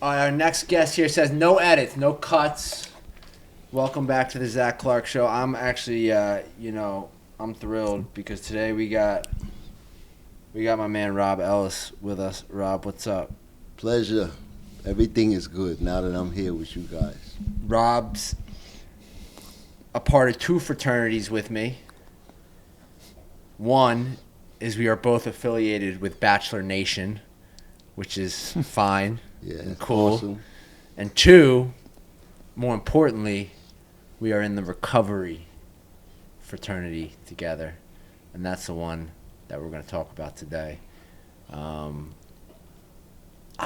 Our next guest here says no edits, no cuts. Welcome back to the Zach Clark Show. I'm actually, I'm thrilled because today we got my man Rob Ellis with us. Rob, what's up? Pleasure. Everything is good now that I'm here with you guys. Rob's a part of two fraternities with me. One is we are both affiliated with Bachelor Nation, which is fine and cool. Awesome. And two, more importantly, we are in the recovery fraternity together. And that's the one that we're going to talk about today. I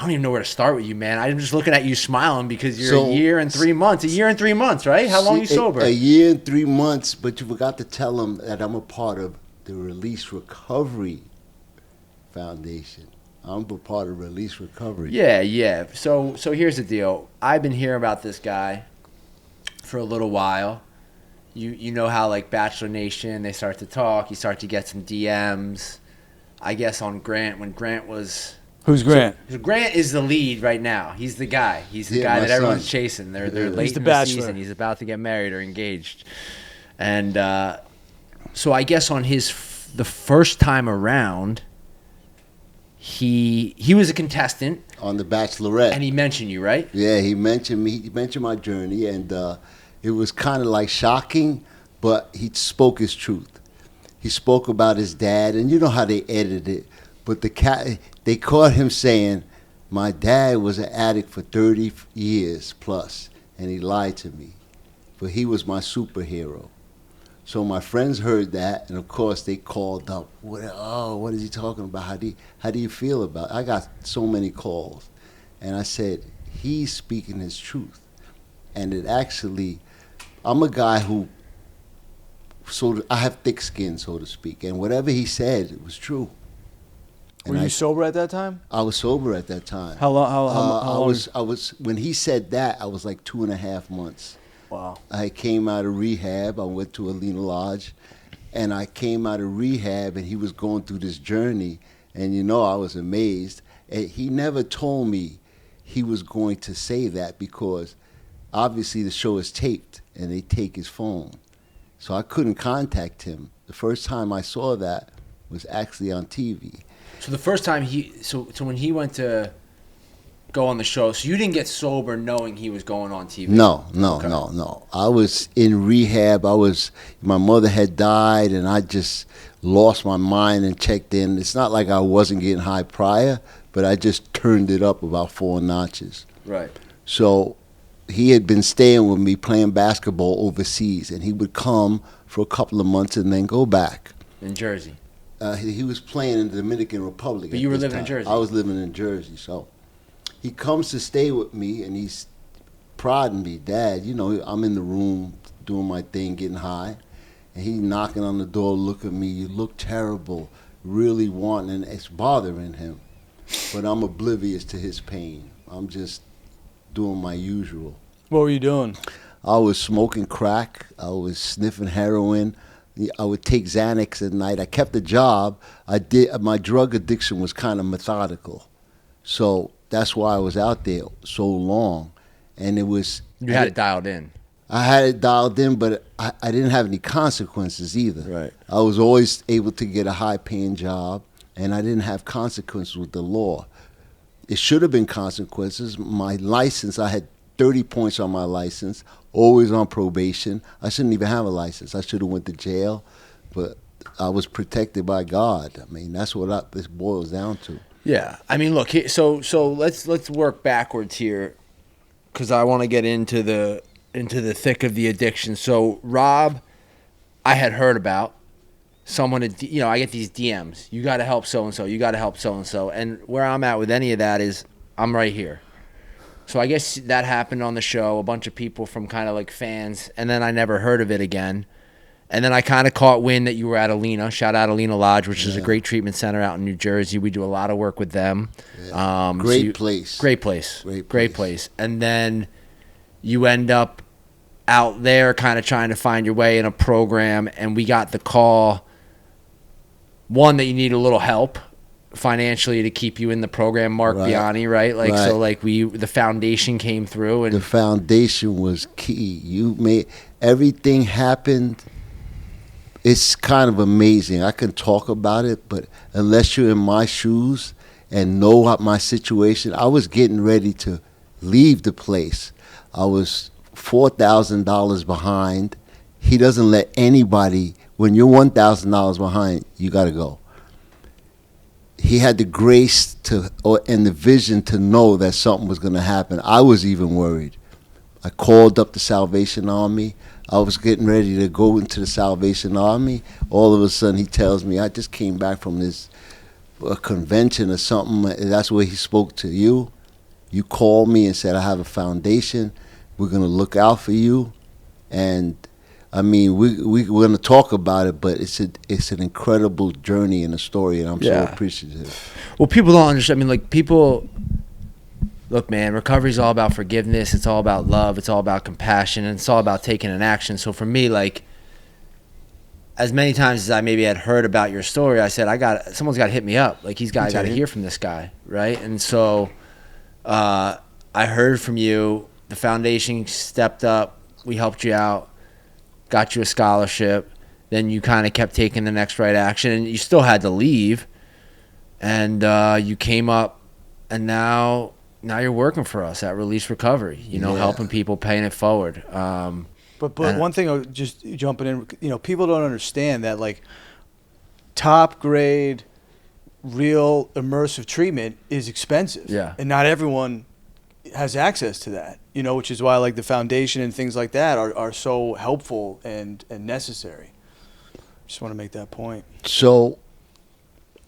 don't even know where to start with you, man. I'm just looking at you smiling because you're a year and 3 months. A year and 3 months, right? How long are you sober? A year and 3 months, but you forgot to tell them that I'm a part of the Release Recovery Foundation. I'm a part of Release Recovery. Yeah. So here's the deal. I've been hearing about this guy for a little while. You know how like Bachelor Nation, they start to talk. You start to get some DMs. I guess on Grant, when Grant was... Who's Grant? So Grant is the lead right now. He's the guy. He's the guy that everyone's chasing. They're late in the season. He's about to get married or engaged. And so I guess on the first time around, he was a contestant On The Bachelorette. and he mentioned you, right? Yeah, he mentioned me. He mentioned my journey, and it was kind of like shocking, but he spoke his truth. He spoke about his dad, and you know how they edited it. But they caught him saying, my dad was an addict for 30 years plus, and he lied to me. But he was my superhero. So my friends heard that, and of course they called up. What is he talking about? How do you feel about it? I got so many calls. And I said, he's speaking his truth. And it actually, I'm a guy who, I have thick skin, so to speak. And whatever he said, it was true. Were you sober at that time? I was sober at that time. How long? I was when he said that, I was like 2.5 months. Wow. I came out of rehab. I went to Alina Lodge, and I came out of rehab, and he was going through this journey, and I was amazed. And he never told me he was going to say that because obviously the show is taped, and they take his phone. So I couldn't contact him. The first time I saw that was actually on TV. So the first time so when he went to go on the show, so you didn't get sober knowing he was going on TV? No. Okay. I was in rehab. My mother had died, and I just lost my mind and checked in. It's not like I wasn't getting high prior, but I just turned it up about 4 notches. Right. So he had been staying with me playing basketball overseas, and he would come for a couple of months and then go back. In Jersey? He was playing in the Dominican Republic. But you were living in Jersey? I was living in Jersey. So he comes to stay with me, and he's prodding me, Dad, I'm in the room doing my thing, getting high, and he's knocking on the door, look at me, you look terrible, really wanting, and it's bothering him. But I'm oblivious to his pain. I'm just doing my usual. What were you doing? I was smoking crack. I was sniffing heroin. I would take Xanax at night. I kept a job. My drug addiction was kind of methodical. So that's why I was out there so long. And it was... You had it dialed in. I had it dialed in, but I didn't have any consequences either. Right. I was always able to get a high-paying job, and I didn't have consequences with the law. It should have been consequences. My license, I had 30 points on my license, always on probation. I shouldn't even have a license. I should have went to jail, but I was protected by God. I mean, that's what this boils down to. Yeah. I mean, look, so let's work backwards here because I want to get into the thick of the addiction. So, Rob, I had heard about someone, I get these DMs. You got to help so-and-so. You got to help so-and-so. And where I'm at with any of that is I'm right here. So I guess that happened on the show, a bunch of people from kind of like fans, and then I never heard of it again. And then I kind of caught wind that you were at Alina. Shout out Alina Lodge, which is a great treatment center out in New Jersey. We do a lot of work with them. Yeah. Great place. Great place. And then you end up out there kind of trying to find your way in a program, and we got the call, one, that you need a little help financially to keep you in the program, Mark Right. Biani, right? Like, Right. so like the foundation came through, and The foundation was key. You made everything happened. It's kind of amazing. I can talk about it, but unless you're in my shoes and know what my situation, I was getting ready to leave the place. I was $4,000 behind. He doesn't let anybody. When you're $1,000 behind, you got to go. He had the grace and the vision to know that something was going to happen. I was even worried. I called up the Salvation Army. I was getting ready to go into the Salvation Army. All of a sudden, he tells me, I just came back from this convention or something. That's where he spoke to you. You called me and said, I have a foundation. We're going to look out for you. And I mean, we're going to talk about it, but it's an incredible journey and a story, and I'm so appreciative. Well, people don't understand. I mean, like, people, look, man, recovery is all about forgiveness. It's all about love. It's all about compassion, and it's all about taking an action. So for me, like, as many times as I maybe had heard about your story, I said, someone's got to hit me up. Like, I got to hear from this guy, right? And so I heard from you. The foundation stepped up. We helped you out. Got you a scholarship, then you kind of kept taking the next right action, and you still had to leave, and you came up, and now you're working for us at Release Recovery, helping people, paying it forward. But one thing, just jumping in, people don't understand that, like, top grade, real immersive treatment is expensive. Yeah. And not everyone has access to that, which is why, like, the foundation and things like that are so helpful and necessary. Just want to make that point. So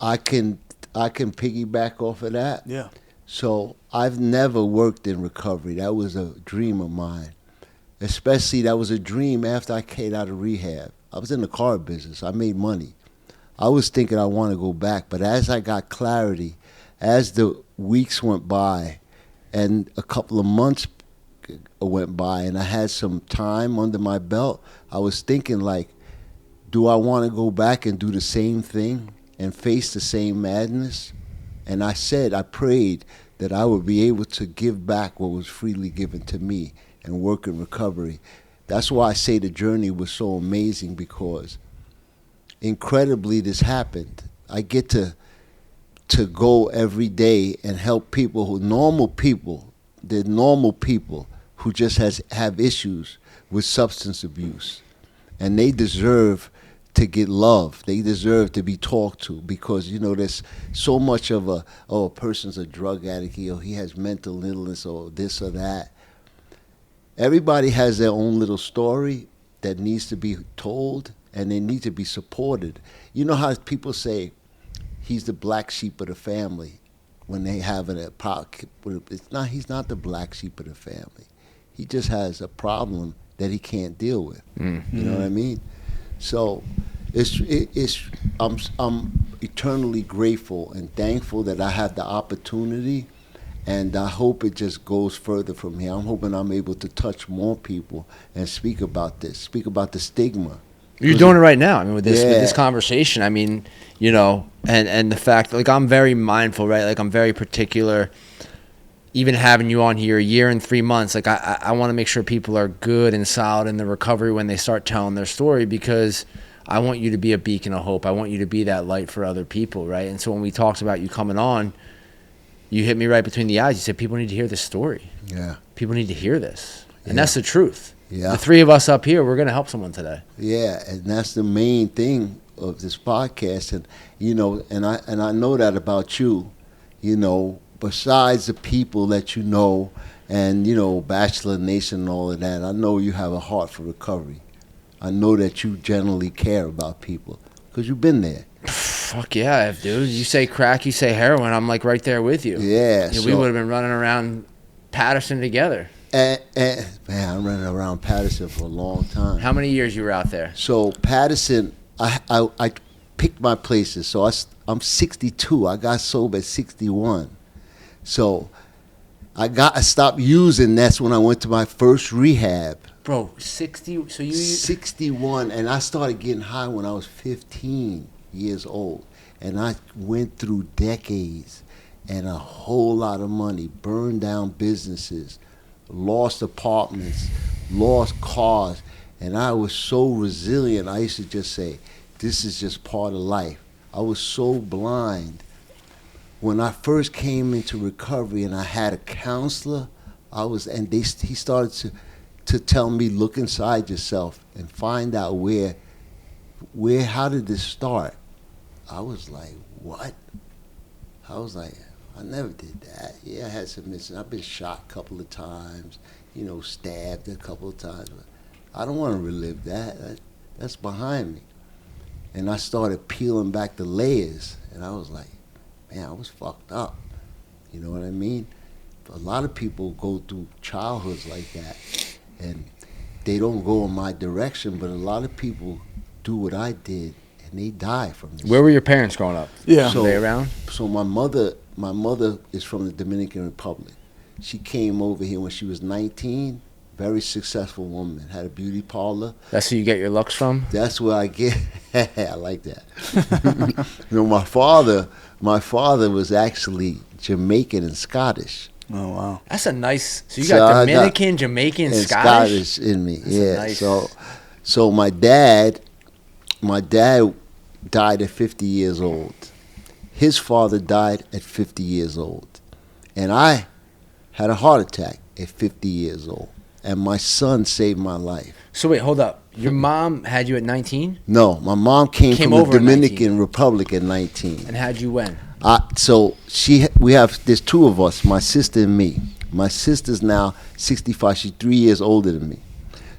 I can piggyback off of that. Yeah. So I've never worked in recovery. That was a dream of mine. Especially that was a dream after I came out of rehab. I was in the car business. I made money. I was thinking I want to go back, but as I got clarity, as the weeks went by, and a couple of months went by, and I had some time under my belt, I was thinking, like, do I want to go back and do the same thing and face the same madness? And I prayed that I would be able to give back what was freely given to me and work in recovery. That's why I say the journey was so amazing, because incredibly this happened. I get to go every day and help people normal people who just have issues with substance abuse, and they deserve to get love. They deserve to be talked to, because there's so much of a person's a drug addict, he has mental illness or this or that. Everybody has their own little story that needs to be told, and they need to be supported. You know how people say he's the black sheep of the family when they have he's not the black sheep of the family. He just has a problem that he can't deal with. Mm-hmm. You know what I mean? So I'm eternally grateful and thankful that I had the opportunity, and I hope it just goes further from here. I'm hoping I'm able to touch more people and speak about the stigma. You're doing it right now. I mean, with this conversation, I mean, and the fact, like, I'm very mindful, right? Like, I'm very particular. Even having you on here a year and 3 months, like, I want to make sure people are good and solid in the recovery when they start telling their story, because I want you to be a beacon of hope. I want you to be that light for other people, right? And so when we talked about you coming on, you hit me right between the eyes. You said, people need to hear this story. Yeah. People need to hear this. And that's the truth. Yeah. The three of us up here, we're going to help someone today. Yeah, and that's the main thing of this podcast. And, and I know that about you, besides the people that you know and, Bachelor Nation and all of that, I know you have a heart for recovery. I know that you generally care about people because you've been there. Fuck yeah, dude. You say crack, you say heroin, I'm like right there with you. Yeah. We would have been running around Patterson together. Man, I'm running around Patterson for a long time. How many years you were out there? So Patterson, I picked my places. So I'm 62. I got sober at 61. So I stopped using. That's when I went to my first rehab. Bro, 60. So you 61, and I started getting high when I was 15 years old. And I went through decades and a whole lot of money, burned down businesses, lost apartments, lost cars. And I was so resilient, I used to just say, this is just part of life. I was so blind. When I first came into recovery and I had a counselor, he started to tell me, look inside yourself and find out how did this start? I was like, what? I was like, I never did that. Yeah, I had some missing. I've been shot a couple of times, stabbed a couple of times. But I don't want to relive that. That's behind me. And I started peeling back the layers, and I was like, man, I was fucked up. You know what I mean? A lot of people go through childhoods like that, and they don't go in my direction, but a lot of people do what I did, and they die from this. Where were your parents growing up? Yeah. Were they around? So my mother is from the Dominican Republic. She came over here when she was 19. Very successful woman, had a beauty parlor. That's where you get your looks from? That's where I get. I like that. My father was actually Jamaican and Scottish. Oh wow, that's a nice. So you got Dominican, Jamaican, and Scottish in me. That's yeah. Nice. So my dad died at 50 years old. His father died at 50 years old, and I had a heart attack at 50 years old. And my son saved my life. So wait, hold up. Your mom had you at 19? No, my mom came from the Dominican Republic at 19. And had you when? There's two of us, my sister and me. My sister's now 65. She's 3 years older than me.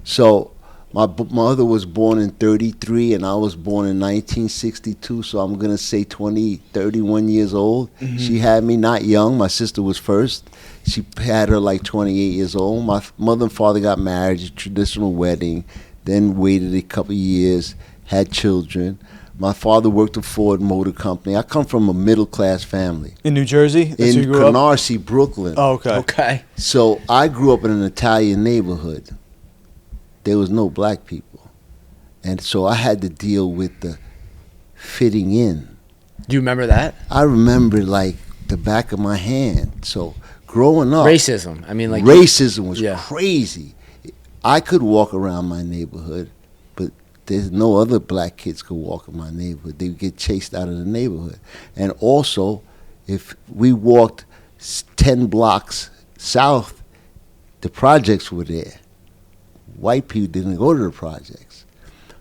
So my mother was born in 33 and I was born in 1962. So I'm going to say 31 years old. Mm-hmm. She had me not young. My sister was first. She had her like 28 years old. My mother and father got married, a traditional wedding, then waited a couple of years, had children. My father worked at Ford Motor Company. I come from a middle-class family. In New Jersey? That's in Canarsie, Brooklyn. Oh, okay. Okay. So I grew up in an Italian neighborhood. There was no black people. And so I had to deal with the fitting in. Do you remember that? I remember like the back of my hand. So growing up, racism. I mean, like racism was crazy. I could walk around my neighborhood, but there's no other black kids could walk in my neighborhood. They would get chased out of the neighborhood. And also, if we walked 10 blocks south, the projects were there. White people didn't go to the projects.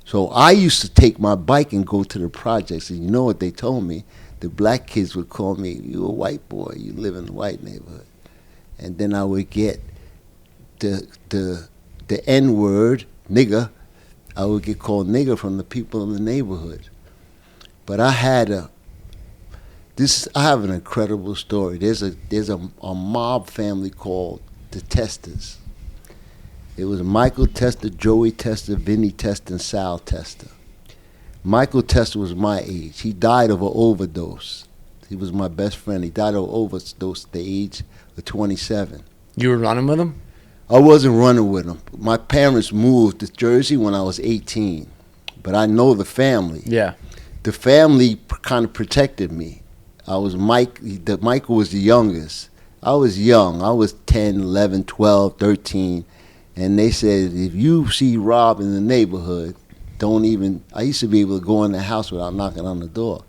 So I used to take my bike and go to the projects, and you know what they told me? The black kids would call me, "You a white boy, you live in the white neighborhood." And then I would get the N-word, nigger. I would get called nigger from the people in the neighborhood. But I have an incredible story. There's a mob family called the Testers. It was Michael Tester, Joey Tester, Vinny Tester, and Sal Tester. Michael Tester was my age. He died of an overdose. He was my best friend. He died of an overdose at the age of 27. You were running with him? I wasn't running with him. My parents moved to Jersey when I was 18. But I know the family. Yeah. The family kind of protected me. Michael was the youngest. I was young. I was 10, 11, 12, 13. And they said, if you see Rob in the neighborhood, I used to be able to go in the house without knocking on the door.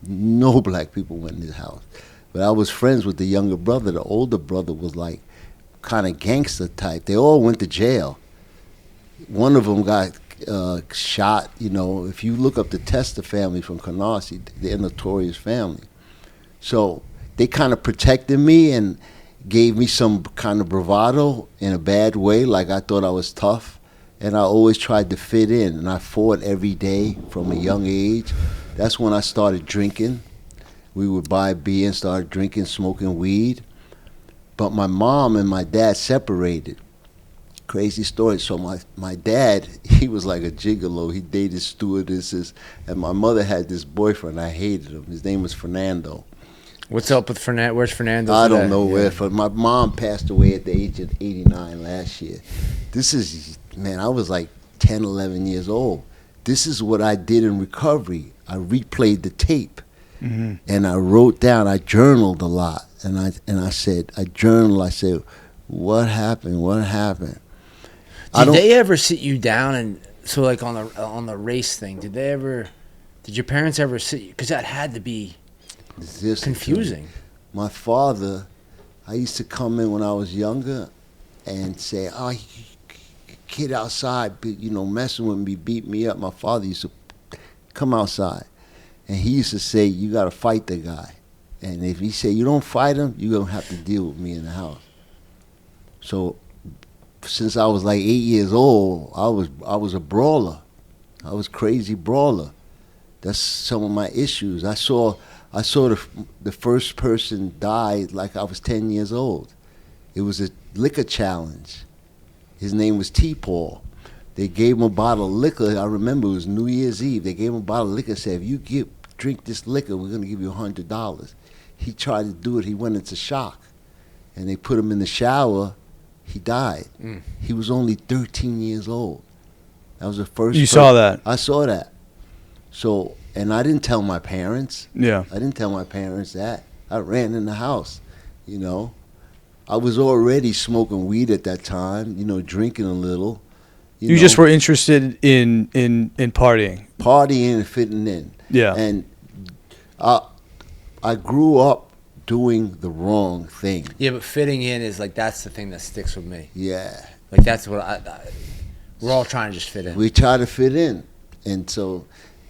No black people went in his house. But I was friends with the younger brother. The older brother was like kind of gangster type. They all went to jail. One of them got shot. If you look up the Tester family from Canarsie, they're a notorious family. So they kind of protected me and gave me some kind of bravado in a bad way, like I thought I was tough. And I always tried to fit in, and I fought every day from a young age. That's when I started drinking. We would buy beer and start drinking, smoking weed. But my mom and my dad separated. Crazy story. So my dad, he was like a gigolo. He dated stewardesses. And my mother had this boyfriend. I hated him. His name was Fernando. What's up with Fernando? Where's Fernando? I don't know where. My mom passed away at the age of 89 last year. I was like 10, 11 years old. This is what I did in recovery. I replayed the tape. And I wrote down, I journaled a lot. And I said, I said, what happened? What happened? Did they ever sit you down and so like on the race thing? Did your parents ever sit you? Because that had to be confusing. My father, I used to come in when I was younger and say, "Oh, kid outside, messing with me, beat me up." My father used to come outside, and he used to say, "You got to fight the guy, and if he say you don't fight him, you're gonna have to deal with me in the house." So, since I was like 8 years old, I was a brawler. I was crazy brawler. That's some of my issues. I saw the first person died like I was 10 years old. It was a liquor challenge. His name was T-Paul. They gave him a bottle of liquor. I remember it was New Year's Eve. They gave him a bottle of liquor and said, if you drink this liquor, we're going to give you $100. He tried to do it. He went into shock. And they put him in the shower. He died. He was only 13 years old. That was the first. You saw that? I saw that. So, and I didn't tell my parents. Yeah. I didn't tell my parents that. I ran in the house, I was already smoking weed at that time, drinking a little. You just were interested in partying. Partying and fitting in. Yeah. And I grew up doing the wrong thing. Yeah, but fitting in is like, that's the thing that sticks with me. Yeah. Like that's what we're all trying to just fit in. We try to fit in. And so,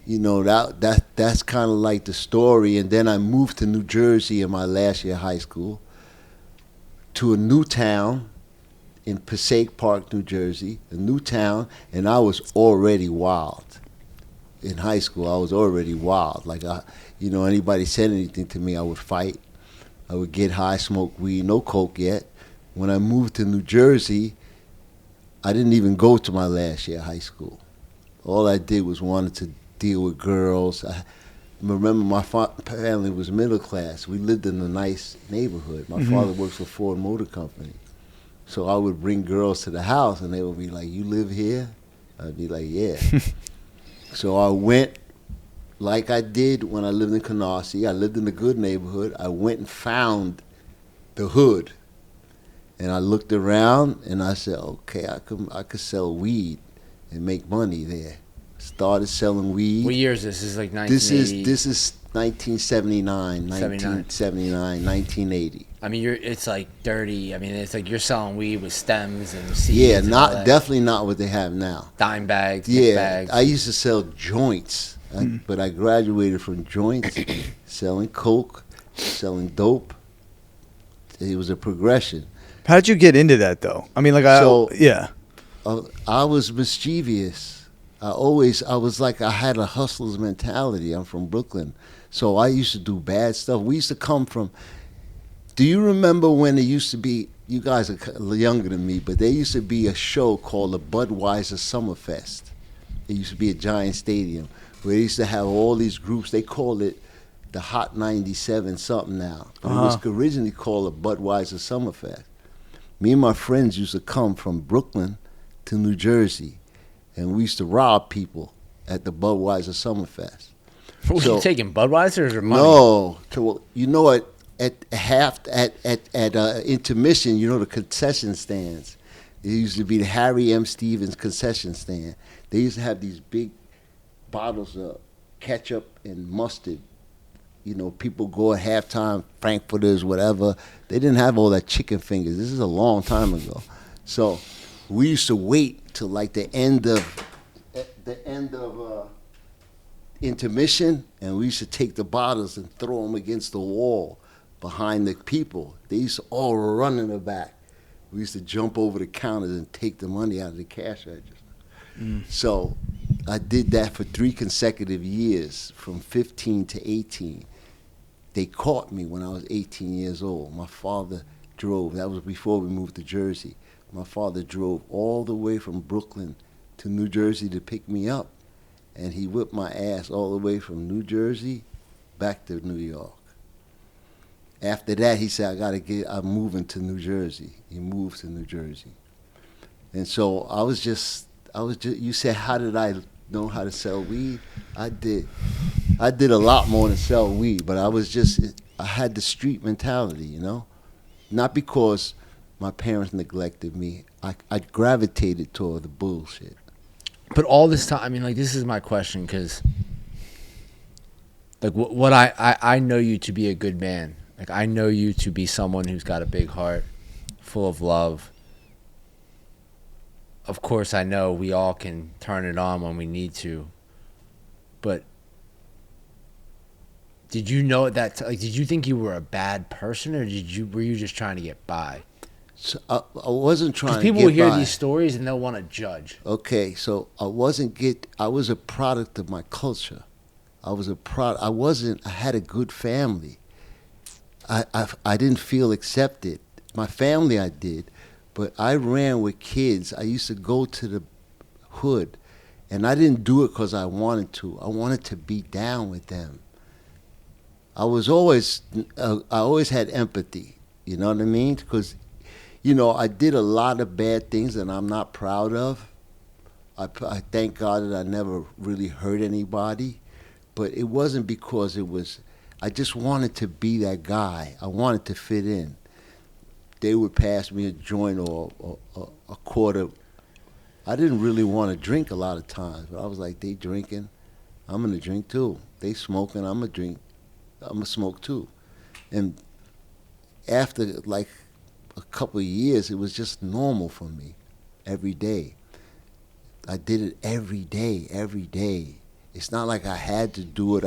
that's kind of like the story. And then I moved to New Jersey in my last year of high school, to a new town in Passaic Park, New Jersey, a new town, and I was already wild. In high school, I was already wild. Like, anybody said anything to me, I would fight. I would get high, smoke weed, no coke yet. When I moved to New Jersey, I didn't even go to my last year of high school. All I did was wanted to deal with girls. I remember my family was middle class. We lived in a nice neighborhood. My father works for Ford Motor Company. So I would bring girls to the house, and they would be like, "You live here?" I'd be like, "Yeah." So I went, like I did when I lived in Canarsie. I lived in a good neighborhood. I went and found the hood. And I looked around, and I said, okay, I could sell weed and make money there. Started selling weed. What year is this? This is like 1980? This is 1979, 1979, 1980. I mean, it's like dirty. I mean, it's like you're selling weed with stems and seeds. Yeah, and all that. definitely not what they have now. Dime bags, Yeah, bags. I used to sell joints, but I graduated from joints, selling coke, selling dope. It was a progression. How'd you get into that though? I mean, like, I was mischievous. I was like, I had a hustler's mentality. I'm from Brooklyn. So I used to do bad stuff. We used to come from, do you remember when it used to be, you guys are younger than me, but there used to be a show called the Budweiser Summerfest. It used to be a giant stadium where they used to have all these groups. They call it the Hot 97 something now. But it was originally called the Budweiser Summerfest. Me and my friends used to come from Brooklyn to New Jersey, and we used to rob people at the Budweiser Summerfest. Was you taking Budweisers or money? No, at intermission, the concession stands. It used to be the Harry M. Stevens concession stand. They used to have these big bottles of ketchup and mustard. People go at halftime, Frankfurters, whatever. They didn't have all that chicken fingers. This is a long time ago. So we used to wait till like the end of intermission, and we used to take the bottles and throw them against the wall behind the people. They used to all run in the back. We used to jump over the counters and take the money out of the cash register. So I did that for 3 consecutive years, from 15 to 18. They caught me when I was 18 years old. My father drove. That was before we moved to Jersey. My father drove all the way from Brooklyn to New Jersey to pick me up. And he whipped my ass all the way from New Jersey back to New York. After that, he said, I'm moving to New Jersey. He moved to New Jersey. And so I was just, you said, how did I know how to sell weed. I did. I did a lot more than sell weed, but I had the street mentality, you know? Not because my parents neglected me. I gravitated toward the bullshit. But all this time, I mean, like, this is my question, because, like, what I know you to be a good man. Like, I know you to be someone who's got a big heart, full of love. Of course, I know we all can turn it on when we need to. But did you know that? Like, did you think you were a bad person, or were you just trying to get by? So I wasn't trying to get by. Because people will hear these stories and they'll want to judge. Okay, so I was a product of my culture. I had a good family. I didn't feel accepted. My family I did, but I ran with kids. I used to go to the hood, and I didn't do it because I wanted to. I wanted to be down with them. I always had empathy. You know what I mean? Because, you know, I did a lot of bad things that I'm not proud of. I thank God that I never really hurt anybody, but it wasn't because I just wanted to be that guy. I wanted to fit in. They would pass me a joint or a quarter. I didn't really want to drink a lot of times, but I was like, they drinking, I'm going to drink too. They smoking, I'm going to smoke too. And after like a couple of years, it was just normal for me every day. I did it every day. It's not like I had to do it.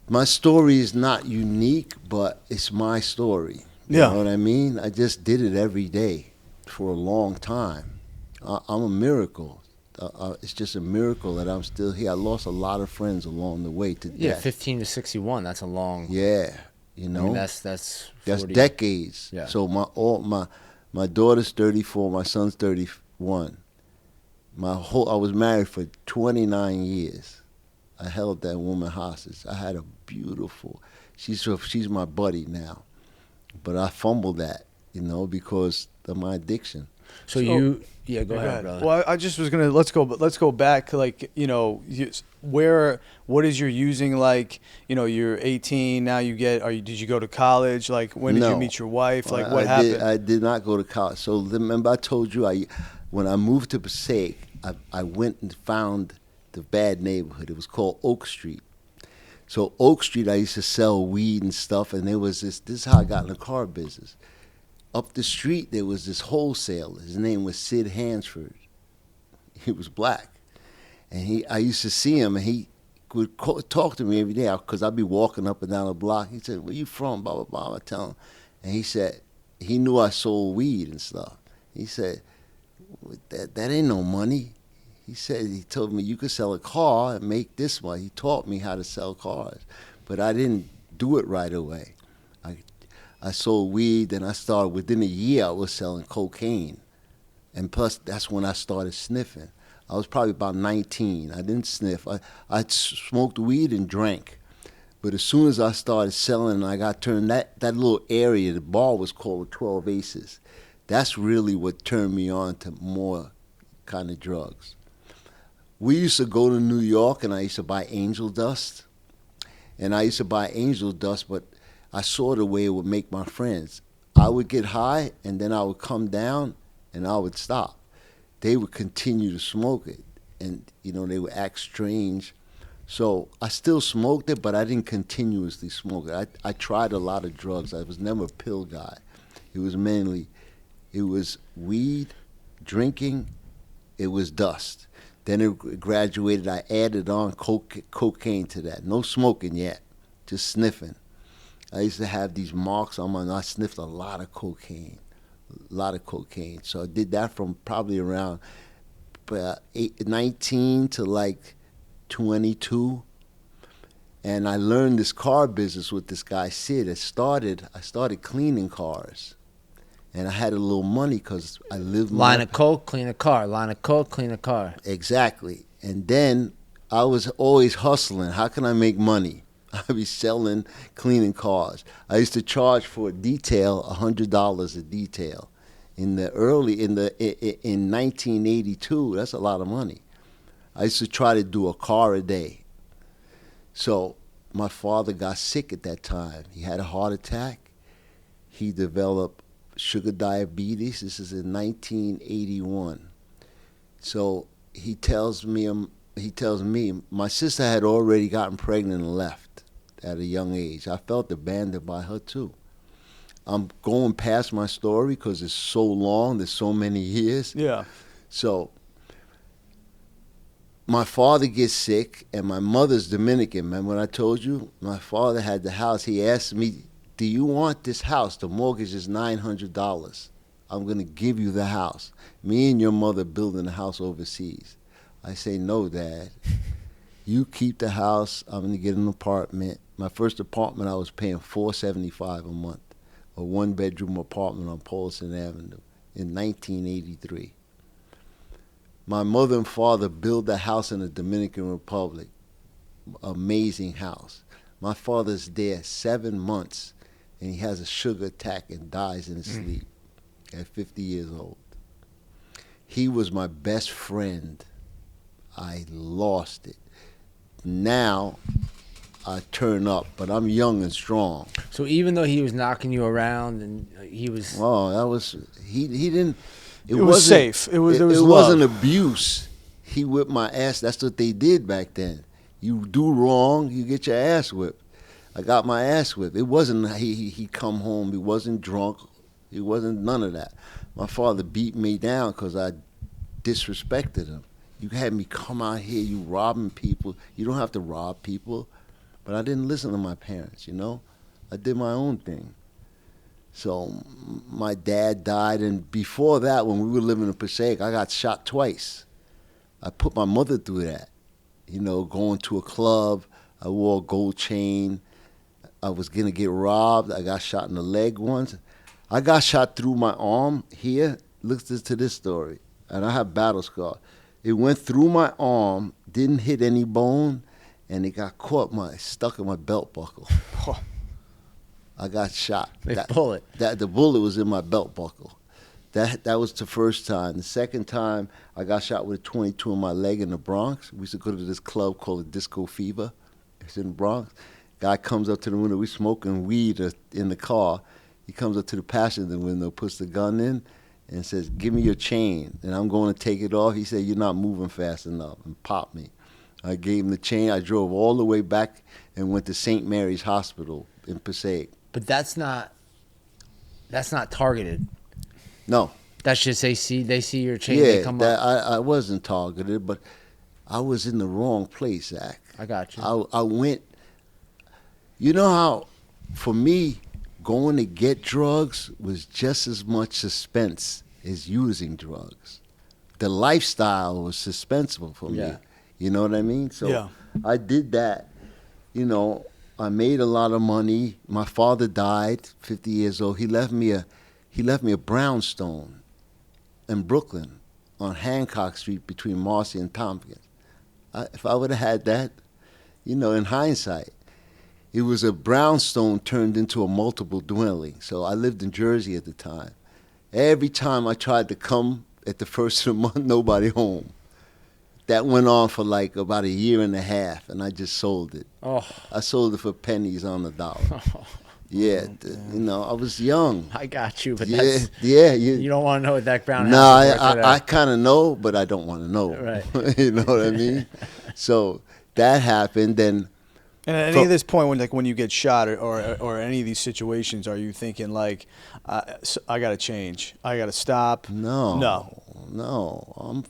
My story is not unique, but it's my story. You know what I mean? I just did it every day for a long time. I'm a miracle. It's just a miracle that I'm still here. I lost a lot of friends along the way to death. Yeah, 15 to 61. That's a long. Yeah, you know. I mean, that's 40. Decades. Yeah. So my daughter's 34. My son's 31. I was married for 29 years. I held that woman hostage. I had a beautiful. She's my buddy now, but I fumbled that, you know, because of my addiction. So go ahead, brother. Well, I just was gonna let's go back, like, you know, what is your using, like, you know, you're 18 now. Did you go to college? Like, when did you meet your wife? Like, what happened? I did not go to college. So remember I told you when I moved to Passaic, I went and found the bad neighborhood. It was called Oak Street. So Oak Street, I used to sell weed and stuff, and there was this is how I got in the car business. Up the street, there was this wholesaler. His name was Sid Hansford. He was black. And I used to see him, and he would talk to me every day because I'd be walking up and down the block. He said, "Where you from?" Blah, blah, blah. I tell him. And he said, he knew I sold weed and stuff. He said, that ain't no money. He told me you could sell a car and make this money. He taught me how to sell cars. But I didn't do it right away. I sold weed, then I started, within a year, I was selling cocaine. And plus, that's when I started sniffing. I was probably about 19. I didn't sniff. I smoked weed and drank. But as soon as I started selling, I got turned, that little area, the bar was called 12 Aces. That's really what turned me on to more kind of drugs. We used to go to New York, and I used to buy angel dust. And I used to buy angel dust, but I saw the way it would make my friends. I would get high, and then I would come down, and I would stop. They would continue to smoke it, and, you know, they would act strange. So I still smoked it, but I didn't continuously smoke it. I tried a lot of drugs. I was never a pill guy. It was weed, drinking, it was dust. Then it graduated, I added on cocaine to that. No smoking yet, just sniffing. I used to have these marks on I sniffed a lot of cocaine. So I did that from probably around 19 to like 22. And I learned this car business with this guy, Sid. I started cleaning cars. And I had a little money because I lived... Line of coke, clean a car. Line of coke, clean a car. Exactly. And then I was always hustling. How can I make money? I'd be selling, cleaning cars. I used to charge for a detail $100 a detail. In 1982, that's a lot of money. I used to try to do a car a day. So my father got sick at that time. He had a heart attack. He developed sugar diabetes. This is in 1981. So he tells me, my sister had already gotten pregnant and left at a young age. I felt abandoned by her too. I'm going past my story because it's so long. There's so many years. Yeah. So my father gets sick, and my mother's Dominican. Remember when I told you? My father had the house. He asked me, do you want this house? The mortgage is $900. I'm going to give you the house. Me and your mother building a house overseas. I say, no, Dad. You keep the house. I'm going to get an apartment. My first apartment, I was paying $475 a month. A one-bedroom apartment on Paulson Avenue in 1983. My mother and father built a house in the Dominican Republic. Amazing house. My father's there 7 months, and he has a sugar attack and dies in his sleep at 50 years old. He was my best friend. I lost it. Now I turn up, but I'm young and strong. So even though he was knocking you around and he was... Oh, that was... He didn't... It was safe. It was love. Wasn't abuse. He whipped my ass. That's what they did back then. You do wrong, you get your ass whipped. I got my ass whipped. It wasn't he come home. He wasn't drunk. He wasn't none of that. My father beat me down because I disrespected him. You had me come out here, you robbing people. You don't have to rob people. But I didn't listen to my parents, you know? I did my own thing. So my dad died, and before that, when we were living in Passaic, I got shot twice. I put my mother through that. You know, going to a club, I wore a gold chain. I was going to get robbed. I got shot in the leg once. I got shot through my arm here. Listen to this story. And I have battle scar. It went through my arm, didn't hit any bone, and it got stuck in my belt buckle. I got shot. Bullet. The bullet was in my belt buckle. That was the first time. The second time, I got shot with a 22 in my leg in the Bronx. We used to go to this club called Disco Fever. It's in the Bronx. Guy comes up to the window. We smoking weed in the car. He comes up to the passenger window, puts the gun in, and says, give me your chain. And I'm going to take it off. He said, you're not moving fast enough, and popped me. I gave him the chain. I drove all the way back and went to St. Mary's Hospital in Passaic. But that's not targeted. No. That's just they see your chain. They come up. I wasn't targeted, but I was in the wrong place, Zach. I got you. I went. You know how, for me, going to get drugs was just as much suspense as using drugs. The lifestyle was suspenseful for me. You know what I mean? So I did that. You know, I made a lot of money. My father died, 50 years old. He left me a brownstone in Brooklyn on Hancock Street between Marcy and Tompkins. If I would have had that, you know, in hindsight, it was a brownstone turned into a multiple dwelling. So I lived in Jersey at the time. Every time I tried to come at the first of the month, nobody home. That went on for like about a year and a half, and I just sold it. Oh. I sold it for pennies on the dollar. Yeah, you know, I was young. I got you, but you don't want to know what that brown house is. No, I kind of know, but I don't want to know. Right. You know what I mean? So that happened, then. And at any of this point, when you get shot or any of these situations, are you thinking like, I got to change, I got to stop? No.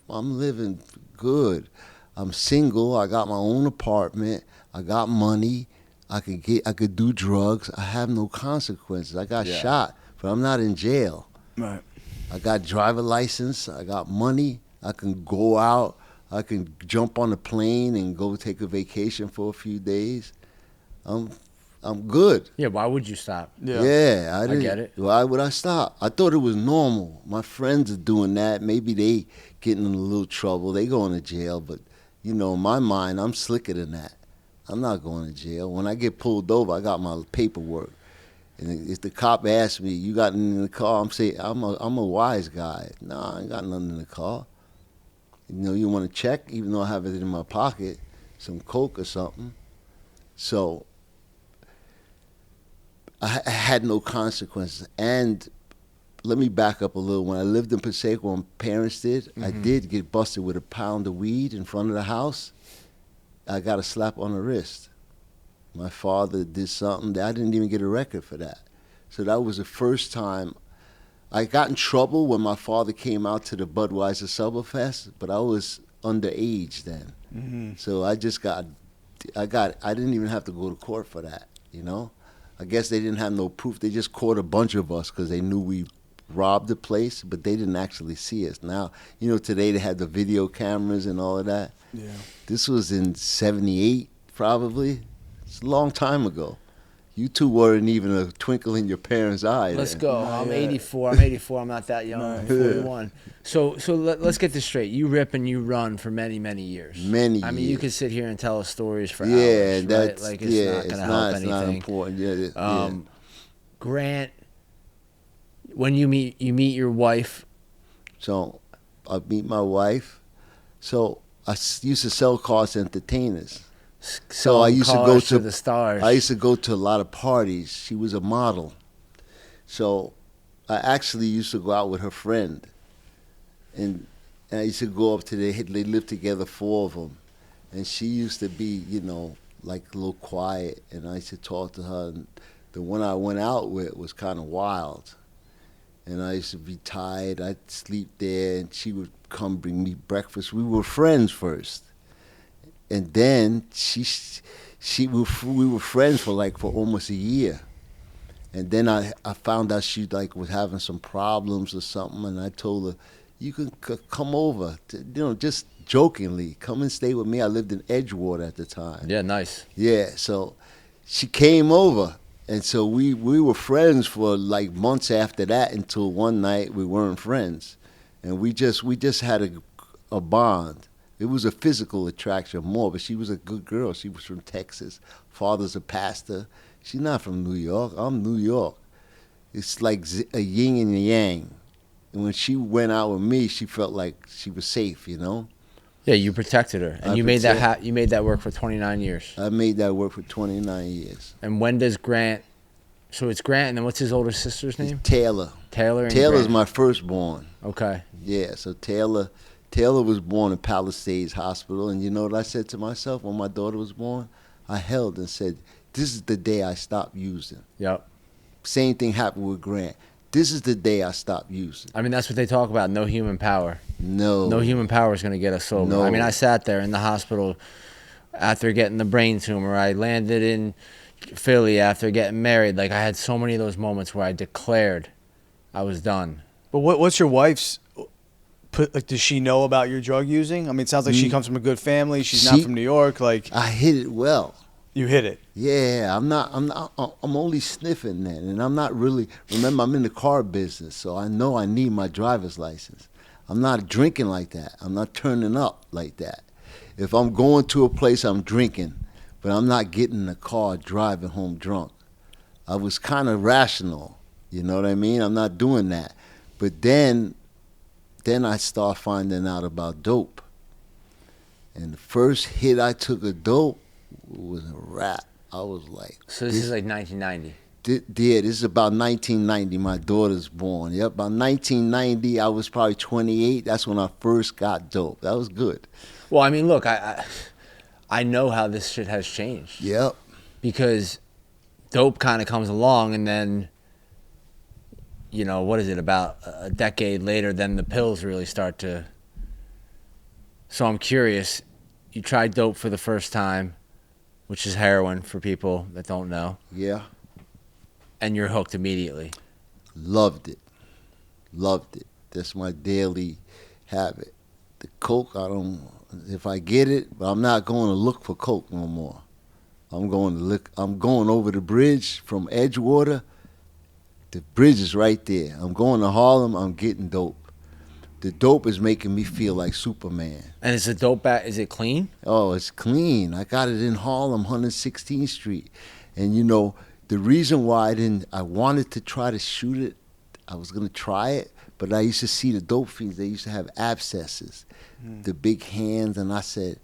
I'm living good. I'm single. I got my own apartment. I got money. I could do drugs. I have no consequences. I got shot, but I'm not in jail. Right. I got driver license. I got money. I can go out. I can jump on a plane and go take a vacation for a few days. I'm good. Yeah, why would you stop? Yeah, I get it. Why would I stop? I thought it was normal. My friends are doing that. Maybe they getting in a little trouble. They going to jail, but you know, in my mind, I'm slicker than that. I'm not going to jail. When I get pulled over, I got my paperwork. And if the cop asks me, you got anything in the car? I'm saying, I'm a wise guy. No, I ain't got nothing in the car. You want to check, even though I have it in my pocket, some coke or something. So I had no consequences. And let me back up a little. When I lived in Passaic, when my parents did, I did get busted with a pound of weed in front of the house. I got a slap on the wrist. My father did something that I didn't even get a record for that. So that was the first time. I got in trouble when my father came out to the Budweiser Summerfest, but I was underage then. So I didn't even have to go to court for that, I guess they didn't have no proof. They just caught a bunch of us because they knew we robbed the place, but they didn't actually see us. Now, today they had the video cameras and all of that. Yeah. This was in 78, probably. It's a long time ago. You two weren't even a twinkle in your parents' eye. Let's then. go. I'm 84. I'm not that young. I'm 41. So let's get this straight. You rip and you run for many, many years. I mean, you could sit here and tell us stories for hours. Yeah, right? that's like it's not going to help anything. It's not important. Yeah. Grant, when you meet your wife. So I meet my wife. So I used to sell cars to entertainers. So I used to go to the stars. I used to go to a lot of parties. She was a model. So I actually used to go out with her friend. And I used to go up to they lived together, 4 of them. And she used to be, like a little quiet. And I used to talk to her. And the one I went out with was kind of wild. And I used to be tired. I'd sleep there, and she would come bring me breakfast. We were friends first. And then we were friends for almost a year. And then I found out she was having some problems or something, and I told her, you can come over, just jokingly, come and stay with me. I lived in Edgewater at the time. Yeah, nice. Yeah, so she came over, and so we were friends for months after that until one night we weren't friends, and we just had a bond. It was a physical attraction more, but she was a good girl. She was from Texas. Father's a pastor. She's not from New York. I'm New York. It's like a yin and a yang. And when she went out with me, she felt like she was safe, Yeah, you protected her, and you made that work for 29 years. I made that work for 29 years. And when does Grant? So it's Grant, and then what's his older sister's name? It's Taylor. Taylor's Grant. My firstborn. Okay. Yeah, so Taylor was born in Palisades Hospital, and you know what I said to myself when my daughter was born? I held and said, this is the day I stopped using. Yep. Same thing happened with Grant. This is the day I stopped using. I mean, that's what they talk about, no human power. No human power is going to get us sober. No. I mean, I sat there in the hospital after getting the brain tumor. I landed in Philly after getting married. I had so many of those moments where I declared I was done. But what's your wife's... does she know about your drug using? I mean, it sounds like she comes from a good family. She's not from New York. I hit it well. You hit it. Yeah, I'm only sniffing then, and I'm not really. Remember, I'm in the car business, so I know I need my driver's license. I'm not drinking like that. I'm not turning up like that. If I'm going to a place, I'm drinking, but I'm not getting in the car driving home drunk. I was kind of rational. You know what I mean? I'm not doing that. But then I start finding out about dope. And the first hit I took of dope was a rap. I was like... So this is 1990? Yeah, this is about 1990. My daughter's born. Yep, about 1990, I was probably 28. That's when I first got dope. That was good. Well, I mean, look, I know how this shit has changed. Yep. Because dope kind of comes along, and then... what is it, about a decade later, then the pills really start to... So I'm curious, you tried dope for the first time, which is heroin for people that don't know. Yeah. And you're hooked immediately. Loved it. That's my daily habit. The coke, if I get it, but I'm not going to look for coke no more. I'm going over the bridge from Edgewater. The bridge is right there. I'm going to Harlem. I'm getting dope. The dope is making me feel like Superman. And is the dope is it clean? Oh, it's clean. I got it in Harlem, 116th Street. And the reason why I wanted to try to shoot it, I was going to try it, But I used to see the dope fiends. They used to have abscesses, the big hands, and I said,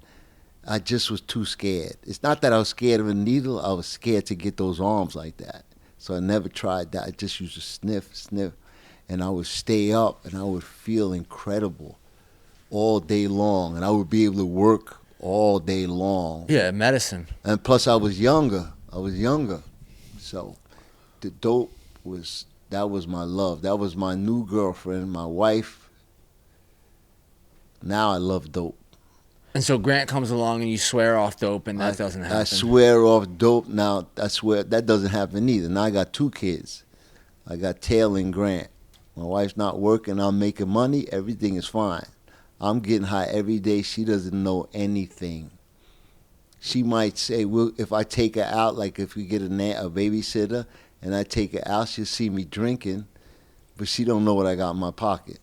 I just was too scared. It's not that I was scared of a needle. I was scared to get those arms like that. So I never tried that. I just used to sniff, and I would stay up, and I would feel incredible all day long, and I would be able to work all day long. Yeah, medicine. And plus, I was younger. So the dope that was my love. That was my new girlfriend, my wife. Now I love dope. And so Grant comes along and you swear off dope, and that doesn't happen. I swear off dope. Now I swear that doesn't happen either. Now I got 2 kids. I got Taylor and Grant. My wife's not working. I'm making money. Everything is fine. I'm getting high every day. She doesn't know anything. She might say, well, if I take her out, like if we get a babysitter and I take her out, she'll see me drinking, but she don't know what I got in my pocket.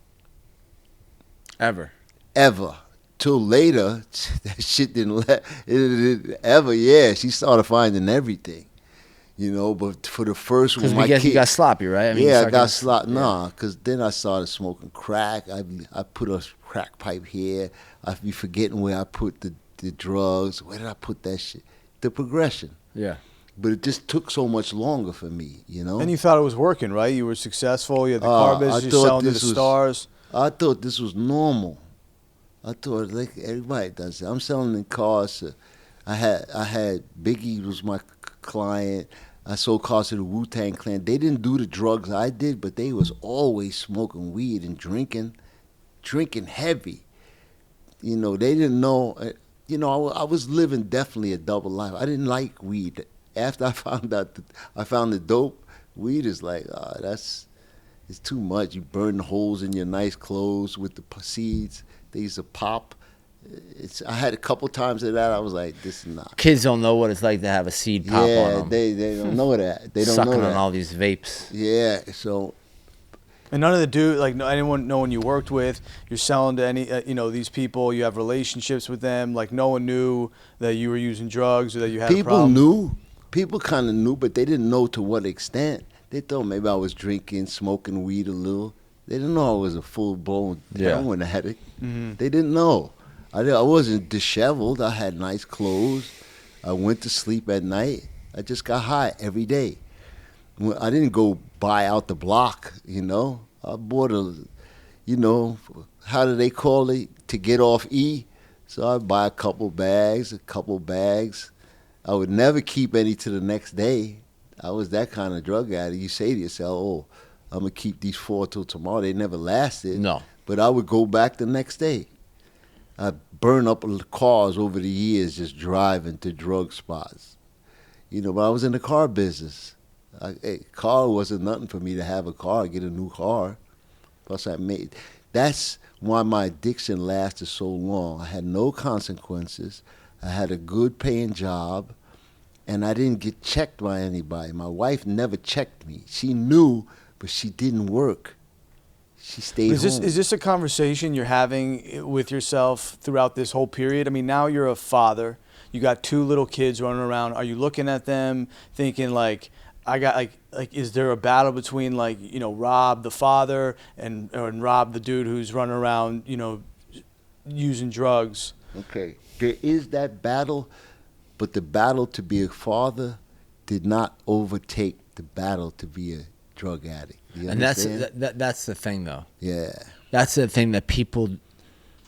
Ever. Till later, that shit didn't ever. Yeah, she started finding everything, But for the first one, my kid, you got sloppy, right? I mean, I got sloppy. Nah, because then I started smoking crack. I put a crack pipe here. I'd be forgetting where I put the drugs. Where did I put that shit? The progression. Yeah. But it just took so much longer for me, And you thought it was working, right? You were successful. You had the car business. You're selling to the stars. I thought this was normal. I thought like everybody does it. I'm selling in cars. I had Biggie was my client. I sold cars to the Wu-Tang Clan. They didn't do the drugs I did, but they was always smoking weed and drinking heavy. They didn't know. I was living definitely a double life. I didn't like weed. After I found out that I found the dope, weed is like, it's too much. You burn holes in your nice clothes with the seeds. They used to pop. I had a couple times of that. I was like, this is not. Kids don't know what it's like to have a seed pop on them. They don't know that. They don't Sucking know that. on all these vapes. Yeah, so. And none of the anyone, no one you worked with, you're selling to any, these people, you have relationships with them, like no one knew that you were using drugs or that you had a problem. People kind of knew, but they didn't know to what extent. They thought maybe I was drinking, smoking weed a little. They didn't know I was a full-blown heroin addict. Mm-hmm. They didn't know. I wasn't disheveled. I had nice clothes. I went to sleep at night. I just got high every day. I didn't go buy out the block, I bought how do they call it? To get off E. So I'd buy a couple bags. I would never keep any to the next day. I was that kind of drug addict. You say to yourself, oh, I'm going to keep these 4 till tomorrow. They never lasted. No. But I would go back the next day. I burned up cars over the years just driving to drug spots. But I was in the car business. Car wasn't nothing for me to have a car, get a new car. Plus that's why my addiction lasted so long. I had no consequences. I had a good paying job, and I didn't get checked by anybody. My wife never checked me. She knew, but she didn't work. She stayed home. Is this a conversation you're having with yourself throughout this whole period? I mean, now you're a father. You got 2 little kids running around. Are you looking at them thinking like, is there a battle between Rob the father and Rob the dude who's running around, using drugs? Okay, there is that battle, but the battle to be a father did not overtake the battle to be a drug addict. And that's the thing, though. Yeah. That's the thing that people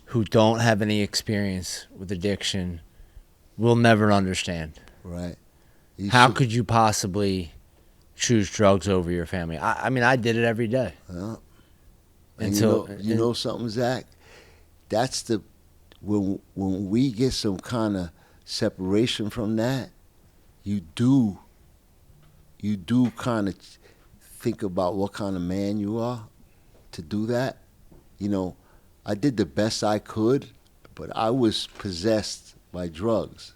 who don't have any experience with addiction will never understand. Right. How could you possibly choose drugs over your family? I mean, I did it every day. Yeah. And you know something, Zach? That's when we get some kind of separation from that, you do kind of think about what kind of man you are to do that. I did the best I could, but I was possessed by drugs.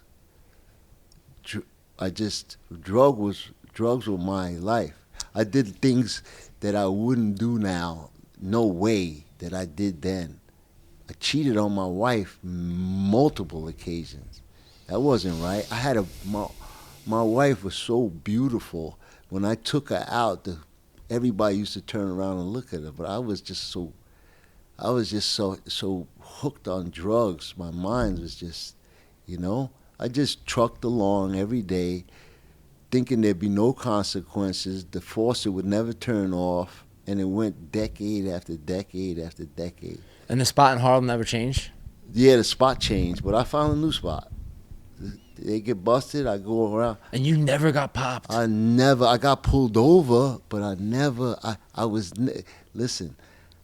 Drugs were my life. I did things that I wouldn't do now. No way that I did then. I cheated on my wife multiple occasions. That wasn't right. My wife was so beautiful. When I took her out, everybody used to turn around and look at her. But I was just so hooked on drugs. My mind was just, I just trucked along every day, thinking there'd be no consequences. The faucet would never turn off, and it went decade after decade after decade. And the spot in Harlem never changed? Yeah, the spot changed, but I found a new spot. They get busted, I go around. And you never got popped? I got pulled over, but listen,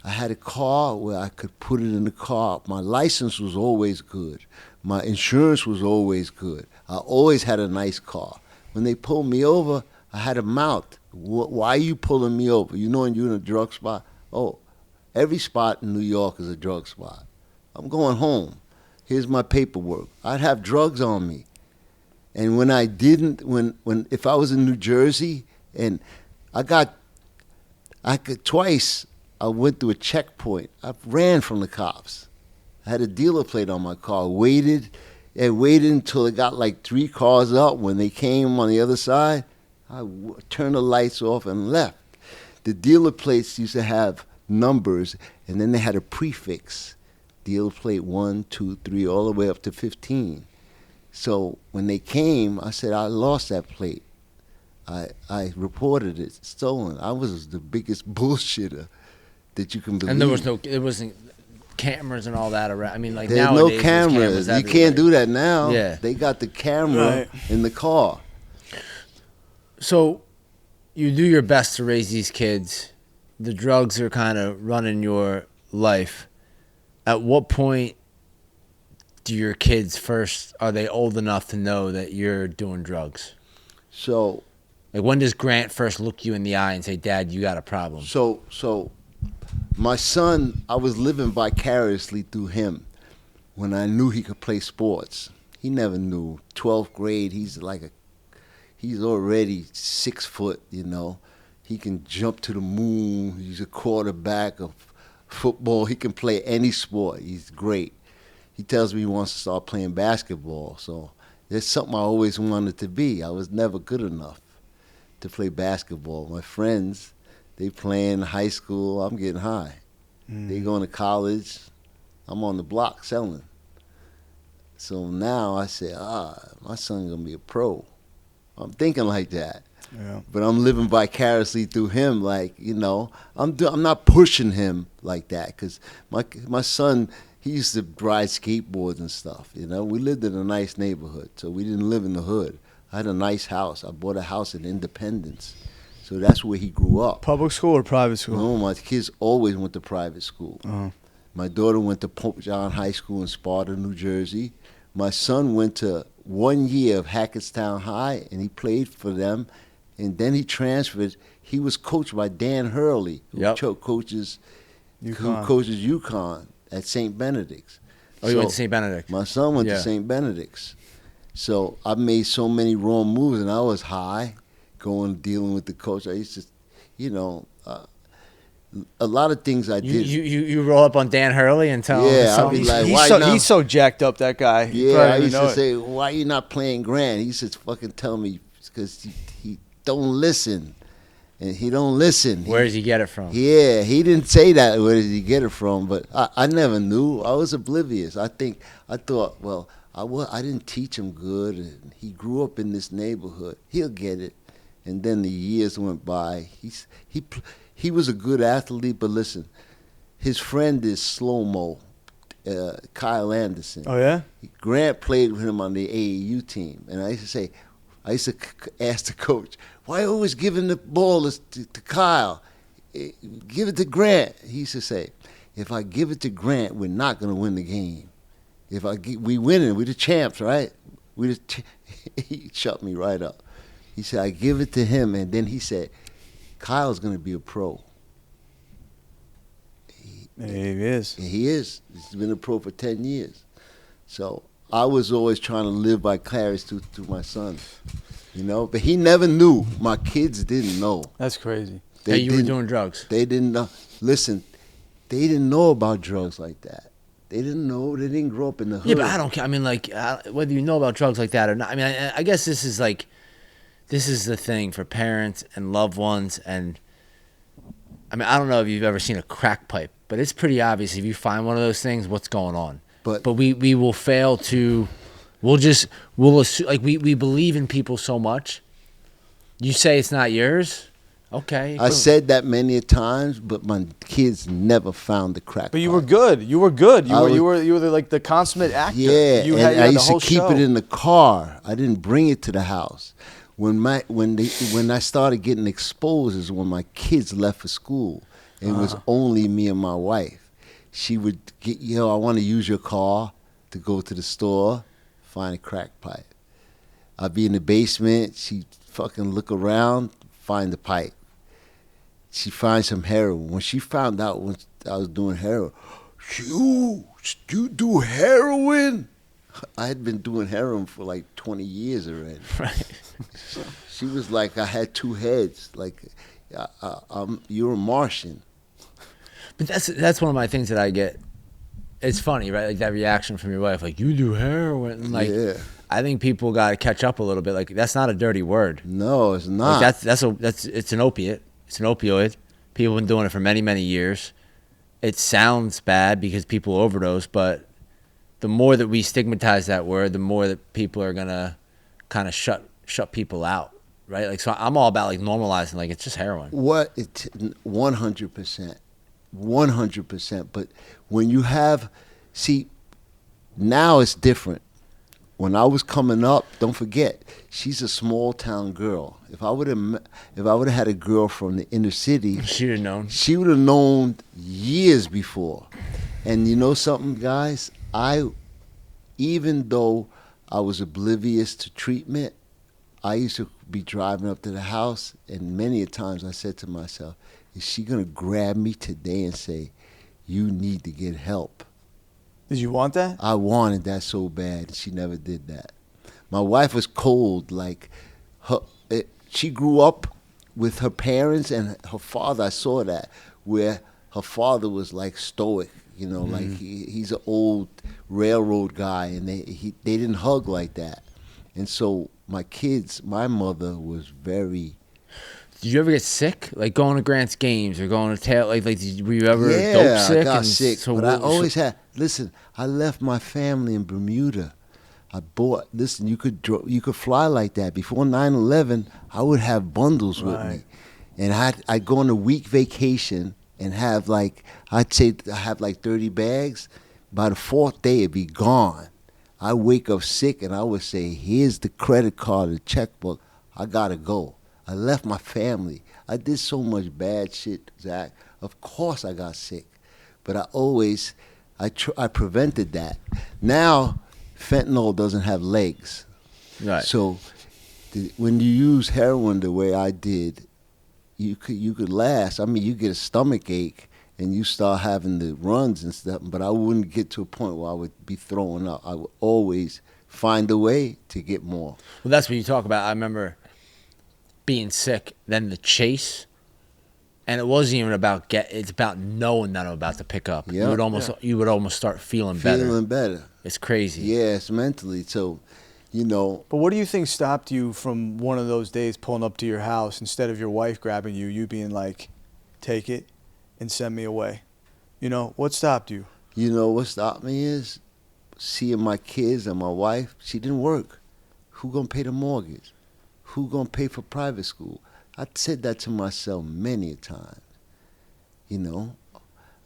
I had a car where I could put it in the car. My license was always good. My insurance was always good. I always had a nice car. When they pulled me over, I had a mouth. Why are you pulling me over? You know you're in a drug spot? Oh, every spot in New York is a drug spot. I'm going home. Here's my paperwork. I'd have drugs on me. And when I didn't, if I was in New Jersey and twice I went through a checkpoint. I ran from the cops. I had a dealer plate on my car. Waited until it got like 3 cars up. When they came on the other side, I turned the lights off and left. The dealer plates used to have numbers, and then they had a prefix. Dealer plate 1, 2, 3, all the way up to 15. So when they came, I said, I lost that plate. I reported it stolen. I was the biggest bullshitter that you can believe. And there wasn't cameras and all that around. I mean, like there's nowadays, no cameras. You can't do that now. Yeah. They got the camera in the car. So you do your best to raise these kids. The drugs are kind of running your life. At what point do your kids are they old enough to know that you're doing drugs? So, like, when does Grant first look you in the eye and say, Dad, you got a problem? So my son, I was living vicariously through him when I knew he could play sports. He never knew. 12th grade, he's already 6 foot, He can jump to the moon. He's a quarterback of football. He can play any sport. He's great. He tells me he wants to start playing basketball. So that's something I always wanted to be. I was never good enough to play basketball. My friends, they play in high school. I'm getting high. They going to college. I'm on the block selling. So now I say, my son's going to be a pro. I'm thinking like that. Yeah. But I'm living vicariously through him, like, I'm not pushing him like that, because my son, he used to ride skateboards and stuff, We lived in a nice neighborhood, so we didn't live in the hood. I had a nice house. I bought a house in Independence, so that's where he grew up. Public school or private school? No, my kids always went to private school. Uh-huh. My daughter went to Pope John High School in Sparta, New Jersey. My son went to 1 year of Hackettstown High, and he played for them. And then he transferred. He was coached by Dan Hurley, who coaches UConn at St. Benedict's. Oh, you went to St. Benedict. My son went to St. Benedict's. So I made so many wrong moves, and I was high, dealing with the coach. I used to, a lot of things I did. You roll up on Dan Hurley and tell him. I'll be like, he's so jacked up, that guy. Yeah, I used to say, why you not playing Grant? He says, fucking tell me, because he don't listen. And he don't listen. Where does he get it from? Yeah, he didn't say that. Where did he get it from? But I never knew. I was oblivious. I thought, well, I didn't teach him good. And he grew up in this neighborhood. He'll get it. And then the years went by. He was a good athlete, but listen, his friend is slow-mo, Kyle Anderson. Oh, yeah? Grant played with him on the AAU team. And I used to ask the coach, why always giving the ball to Kyle? Give it to Grant. He used to say, if I give it to Grant, we're not going to win the game. We winning, we're the champs, right? He shut me right up. He said, I give it to him, and then he said, Kyle's going to be a pro. He is. He is. He's been a pro for 10 years. So I was always trying to live vicariously through my son, But he never knew. My kids didn't know. That's crazy. You were doing drugs. They didn't know. Listen, they didn't know about drugs like that. They didn't know. They didn't grow up in the hood. Yeah, but I don't care. I mean, like, whether you know about drugs like that or not. I mean, I guess this is the thing for parents and loved ones, and I mean, I don't know if you've ever seen a crack pipe, but it's pretty obvious if you find one of those things, what's going on. But we will fail to, we'll assume, like we believe in people so much. You say it's not yours, okay. I said that many a times, but my kids never found the crack. But you were good. You were good. You were like the consummate actor. Yeah, you and I used to keep show. it in the car. I didn't bring it to the house. When I started getting exposed is when my kids left for school, and it was only me and my wife. She would get, I want to use your car to go to the store, find a crack pipe. I'd be in the basement. She'd fucking look around, find the pipe. She finds some heroin. When she found out when I was doing heroin, you do heroin? I had been doing heroin for like 20 years already. Right. She was like, I had two heads. Like, you're a Martian. But that's one of my things that I get. It's funny, right? Like that reaction from your wife, like, you do heroin. And like, Yeah. I think people got to catch up a little bit. Like, that's not a dirty word. No, it's not. Like it's an opiate. It's an opioid. People have been doing it for many, many years. It sounds bad because people overdose, but the more that we stigmatize that word, the more that people are gonna kind of shut people out, right? Like, so I'm all about like normalizing, like it's just heroin. 100%, 100%. But when you have, see, now it's different. When I was coming up, don't forget, she's a small town girl. If I would have had a girl from the inner city, She'd have known. She would have known years before. And you know something, guys? Even though I was oblivious to treatment, I used to be driving up to the house, and many a times I said to myself, is she gonna grab me today and say, you need to get help? Did you want that? I wanted that so bad. She never did that. My wife was cold. Like, she grew up with her parents and her father. I saw that, where her father was like stoic, like he's an old railroad guy, and they didn't hug like that. And so my mother was very. Did you ever get sick, like going to Grant's games or going to tail? Like were you ever dope sick? Yeah, I got sick, but I always had. Listen, I left my family in Bermuda. Listen, you could fly like that. Before 9/11, I would have bundles with me, and I'd go on a week vacation and have I'd say I have like 30 bags. By the fourth day, it'd be gone. I wake up sick, and I would say, "Here's the credit card, the checkbook. I gotta go." I left my family. I did so much bad shit, Zach. Of course I got sick. But I prevented that. Now, fentanyl doesn't have legs. Right. So when you use heroin the way I did, you could last. I mean, you get a stomach ache and you start having the runs and stuff, but I wouldn't get to a point where I would be throwing up. I would always find a way to get more. Well, that's what you talk about. I remember being sick, then the chase, and it wasn't even about it's about knowing that I'm about to pick up. Yeah. You would almost start feeling better. Feeling better. It's crazy. Yeah, it's mentally. So, But what do you think stopped you from one of those days pulling up to your house instead of your wife grabbing you being like, take it and send me away? What stopped you? What stopped me is seeing my kids and my wife. She didn't work. Who gonna pay the mortgage? Who gonna pay for private school? I said that to myself many a time.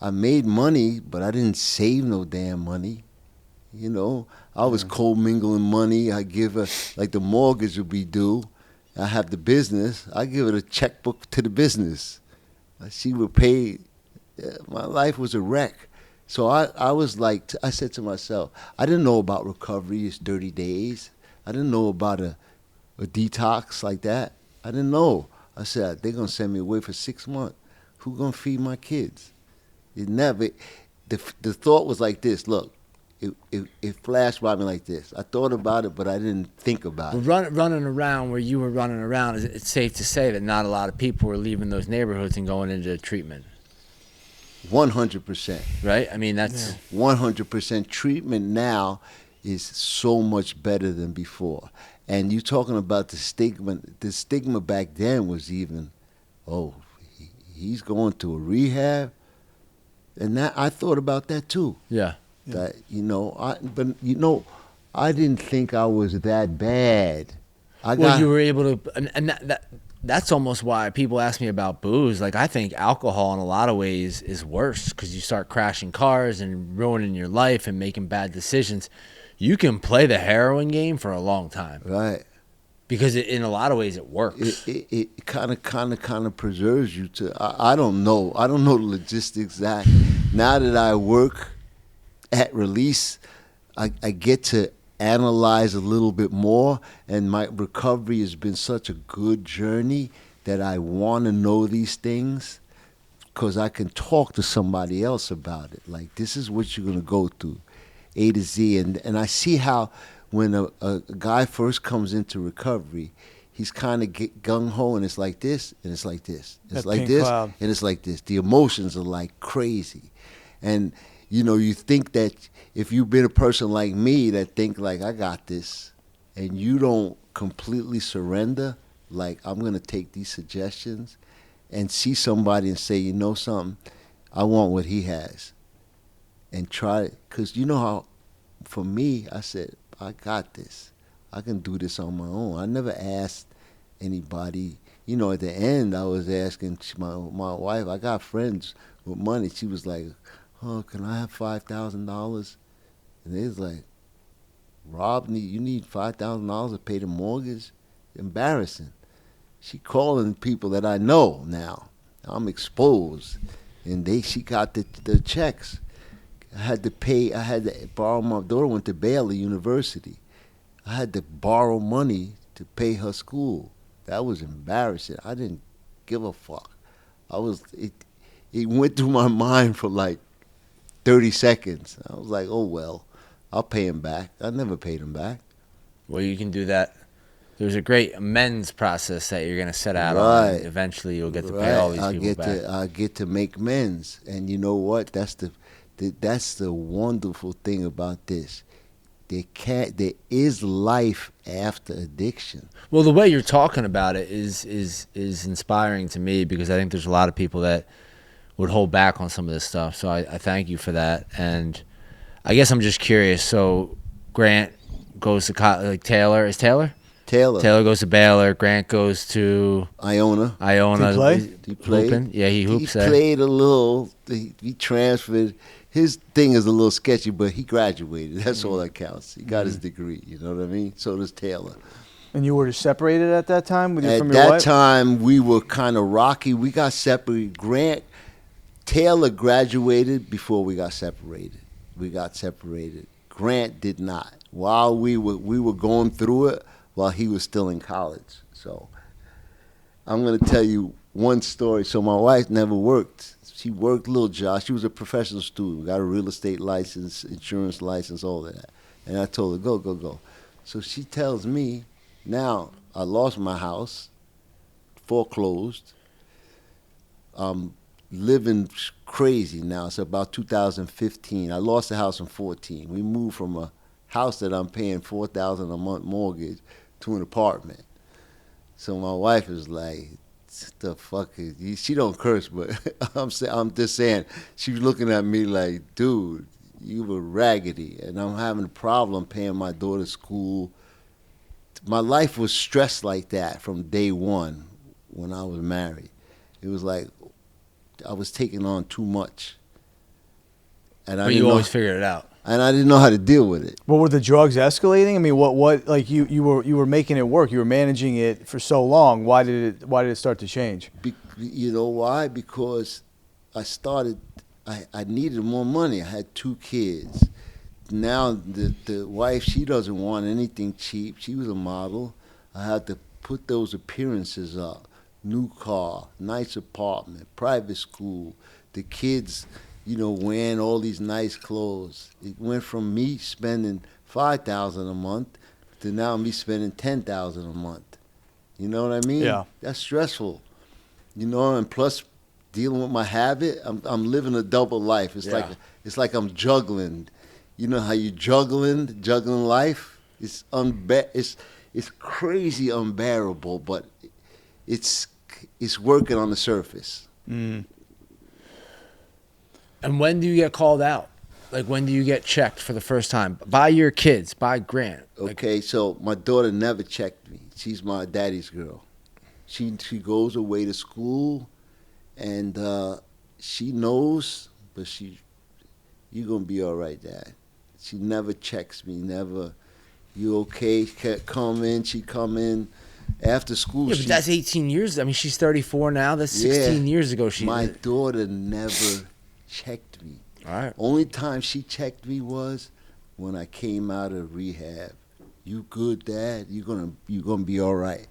I made money, but I didn't save no damn money. I was co-mingling money. I give her, like the mortgage would be due. I have the business. I give her a checkbook to the business. She would pay. My life was a wreck. So I was like, I said to myself, I didn't know about recovery. It's 30 days. I didn't know about a detox like that. I didn't know. I said, they're going to send me away for 6 months. Who going to feed my kids? The thought was like this. Look, it flashed by me like this. I thought about it, but I didn't think about it. Running around where you were running around, it's safe to say that not a lot of people were leaving those neighborhoods and going into treatment. 100%. Right? I mean, that's... 100%. Treatment now is so much better than before. And you talking about the stigma back then was even, he's going to a rehab, and that I thought about that too. Yeah. That I didn't think I was that bad. You were able to, and that's almost why people ask me about booze. Like, I think alcohol in a lot of ways is worse because you start crashing cars and ruining your life and making bad decisions. You can play the heroin game for a long time, right? Because in a lot of ways it works. It kind of preserves you to. I don't know the logistics. That now that I work at release, I get to analyze a little bit more, and my recovery has been such a good journey that I want to know these things because I can talk to somebody else about it. Like, this is what you're going to go through, A to Z. And I see how when a guy first comes into recovery, he's kind of gung-ho, and it's like this, and it's like this. It's like this, and it's like this. The emotions are like crazy. And you think that if you've been a person like me that think like, I got this, and you don't completely surrender, like, I'm going to take these suggestions and see somebody and say, you know something, I want what he has, and try it. Because how, for me, I said, I got this. I can do this on my own. I never asked anybody. At the end, I was asking my wife, I got friends with money. She was like, oh, can I have $5,000? And they was like, Rob, you need $5,000 to pay the mortgage? Embarrassing. She calling people that I know now. I'm exposed. And she got the checks. I had to borrow. My daughter went to Baylor University. I had to borrow money to pay her school. That was embarrassing. I didn't give a fuck. It went through my mind for like 30 seconds. I was like, oh, well, I'll pay him back. I never paid him back. Well, you can do that. There's a great amends process that you're going to set out on. Eventually, you'll get to pay all these people back. I get to make amends. And you know what? That's the wonderful thing about this. There is life after addiction. Well, the way you're talking about it is inspiring to me, because I think there's a lot of people that would hold back on some of this stuff. So I thank you for that. And I guess I'm just curious. So Grant goes to like Taylor. Is Taylor? Taylor goes to Baylor. Grant goes to Iona. Did he play? He played. Hooping? Yeah, he hoops there. He played a little. He transferred. His thing is a little sketchy, but he graduated. That's all that counts. He got his degree. You know what I mean? So does Taylor. And you were separated at that time from your wife? At that time, we were kind of rocky. We got separated. Taylor graduated before we got separated. Grant did not. While we were going through it, while he was still in college. So I'm going to tell you one story. So my wife never worked. She worked little jobs. She was a professional student, got a real estate license, insurance license, all of that. And I told her, go. So she tells me, now I lost my house, foreclosed. I'm living crazy now. It's about 2015. I lost the house in 2014. We moved from a house that I'm paying $4,000 a month mortgage to an apartment. So my wife is like, the fuck is, she don't curse, but I'm just saying, she's looking at me like, dude, you were raggedy, and I'm having a problem paying my daughter's school. My life was stressed like that from day one when I was married. It was like I was taking on too much. But you always figured it out. And I didn't know how to deal with it. Well, were the drugs escalating? I mean, what like you were making it work. You were managing it for so long. Why did it start to change? You know why? Because I needed more money. I had 2 kids. Now the wife, she doesn't want anything cheap. She was a model. I had to put those appearances up. New car, nice apartment, private school. The kids, wearing all these nice clothes. It went from me spending $5,000 a month to now me spending $10,000 a month. You know what I mean? Yeah. That's stressful. And plus dealing with my habit, I'm living a double life. It's like I'm juggling. You know how you juggling life? It's crazy unbearable, but it's working on the surface. Mm. And when do you get called out? Like, when do you get checked for the first time? By your kids, by Grant. Okay, so my daughter never checked me. She's my daddy's girl. She goes away to school, and she knows, but you gonna be all right, Dad. She never checks me, never. You okay? Come in. She come in after school. Yeah, but that's 18 years. I mean, she's 34 now. That's 16 years ago. My daughter never checked me. All right. Only time she checked me was when I came out of rehab. You good, Dad? You gonna be all right.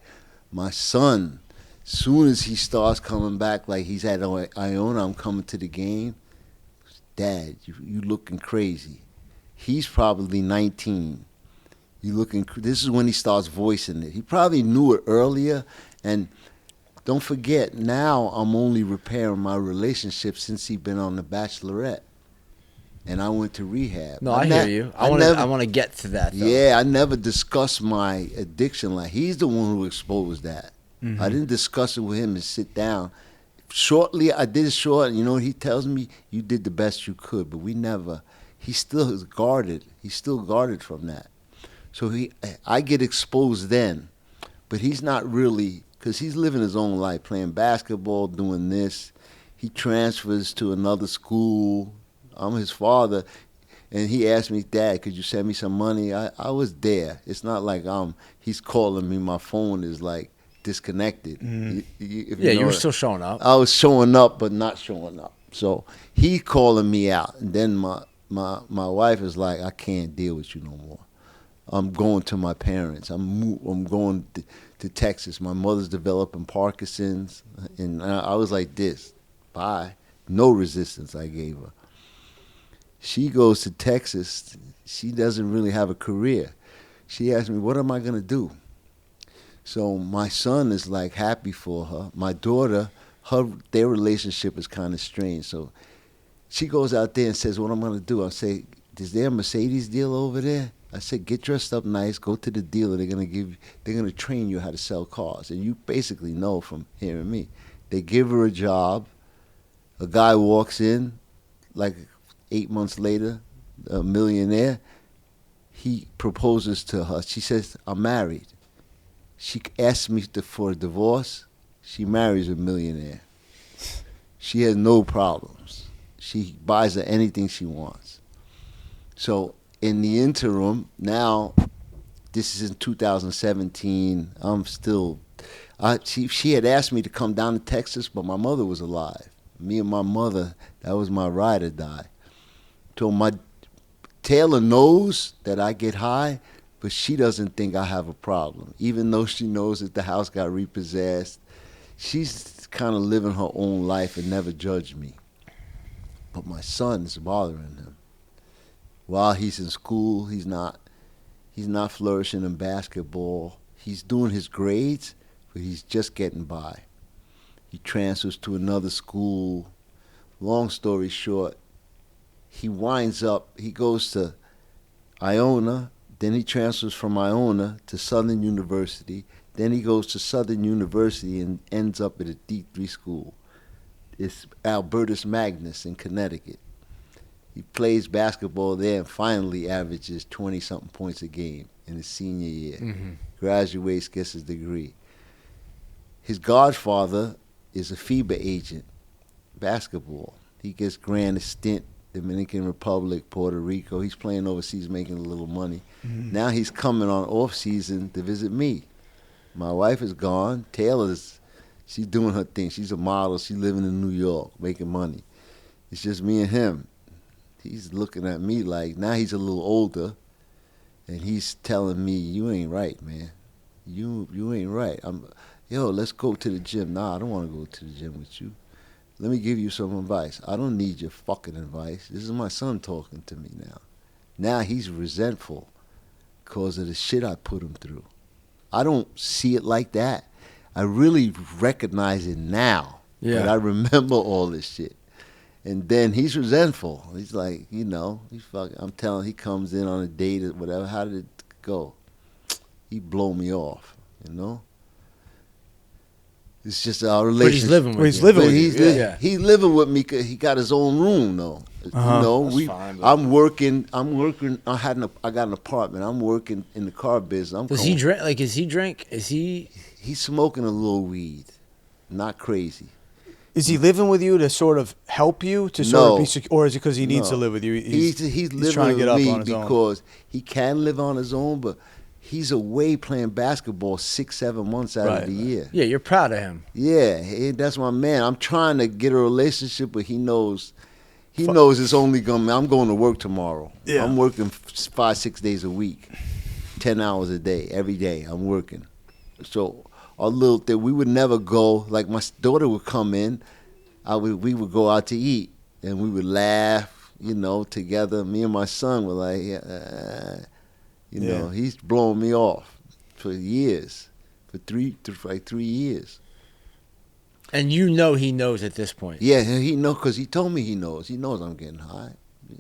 My son, soon as he starts coming back, like he's at Iona, I'm coming to the game. Dad, you looking crazy. He's probably 19. You looking. This is when he starts voicing it. He probably knew it earlier, and don't forget. Now I'm only repairing my relationship since he been on the Bachelorette, and I went to rehab. No, I hear you. I want to get to that, though. Yeah, I never discussed my addiction. Like, he's the one who exposed that. Mm-hmm. I didn't discuss it with him and sit down. Shortly, I did it short, and you know what he tells me? You did the best you could, but we never. He still is guarded. He's still guarded from that. So I get exposed then, but he's not really, because he's living his own life, playing basketball, doing this. He transfers to another school. I'm his father, and he asked me, Dad, could you send me some money? I was there. It's not like he's calling me. My phone is like disconnected. Mm. You were still showing up. I was showing up, but not showing up. So he calling me out, and then my wife is like, I can't deal with you no more. I'm going to my parents. I'm going to Texas. My mother's developing Parkinson's, and I was like this. Bye. No resistance I gave her. She goes to Texas. She doesn't really have a career. She asked me, what am I going to do? So my son is like happy for her. My daughter, their relationship is kind of strange. So she goes out there and says, what I'm going to do? I say, is there a Mercedes dealer over there? I said, get dressed up nice, go to the dealer. They're gonna train you how to sell cars. And you basically know from hearing me. They give her a job. A guy walks in, like 8 months later, a millionaire. He proposes to her. She says, I'm married. She asks me for a divorce. She marries a millionaire. She has no problems. She buys her anything she wants. So in the interim, now, this is in 2017, I'm still, she had asked me to come down to Texas, but my mother was alive. Me and my mother, that was my ride or die. So Taylor knows that I get high, but she doesn't think I have a problem. Even though she knows that the house got repossessed, she's kind of living her own life and never judged me. But my son is bothering him. While he's in school, he's not flourishing in basketball. He's doing his grades, but he's just getting by. He transfers to another school. Long story short, he goes to Iona, then he transfers from Iona to Southern University, then he goes to Southern University and ends up at a D3 school. It's Albertus Magnus in Connecticut. He plays basketball there and finally averages 20-something points a game in his senior year. Mm-hmm. Graduates, gets his degree. His godfather is a FIBA agent, basketball. He gets granted a stint, Dominican Republic, Puerto Rico. He's playing overseas, making a little money. Mm-hmm. Now he's coming on off season to visit me. My wife is gone. She's doing her thing. She's a model. She's living in New York, making money. It's just me and him. He's looking at me like, now he's a little older, and he's telling me, you ain't right, man. You ain't right. Let's go to the gym. Nah, I don't want to go to the gym with you. Let me give you some advice. I don't need your fucking advice. This is my son talking to me now. Now he's resentful because of the shit I put him through. I don't see it like that. I really recognize it now. Yeah. But I remember all this shit. And then he's resentful. He's like, I'm telling, he comes in on a date or whatever. How did it go? He blow me off, It's just our But relationship. he's living with He's you. living But with he's, you. Yeah. he's living with me 'cause he got his own room though. Uh-huh. You know, That's fine, but- I'm working. I got an apartment. I'm working in the car business. Does he drink? Like, is he drink? Is he? He's smoking a little weed, not crazy. Is he living with you to sort of help you to sort of be secure, or is it because he needs to live with you? He's living trying to get with up me on his own. because he can live on his own, but he's away playing basketball 6-7 months out Right. of the year. Yeah, you're proud of him. Yeah, that's my man. I'm trying to get a relationship, but he knows. He knows it's only going. I'm going to work tomorrow. Yeah. I'm working 5-6 days a week, 10 hours a day, every day. I'm working. So our little thing, we would never go. Like my daughter would come in, we would go out to eat, and we would laugh, you know, together. Me and my son were like, you know, he's blowing me off for years, for like 3 years. And you know he knows at this point. Yeah, he knows because he told me he knows. He knows I'm getting high,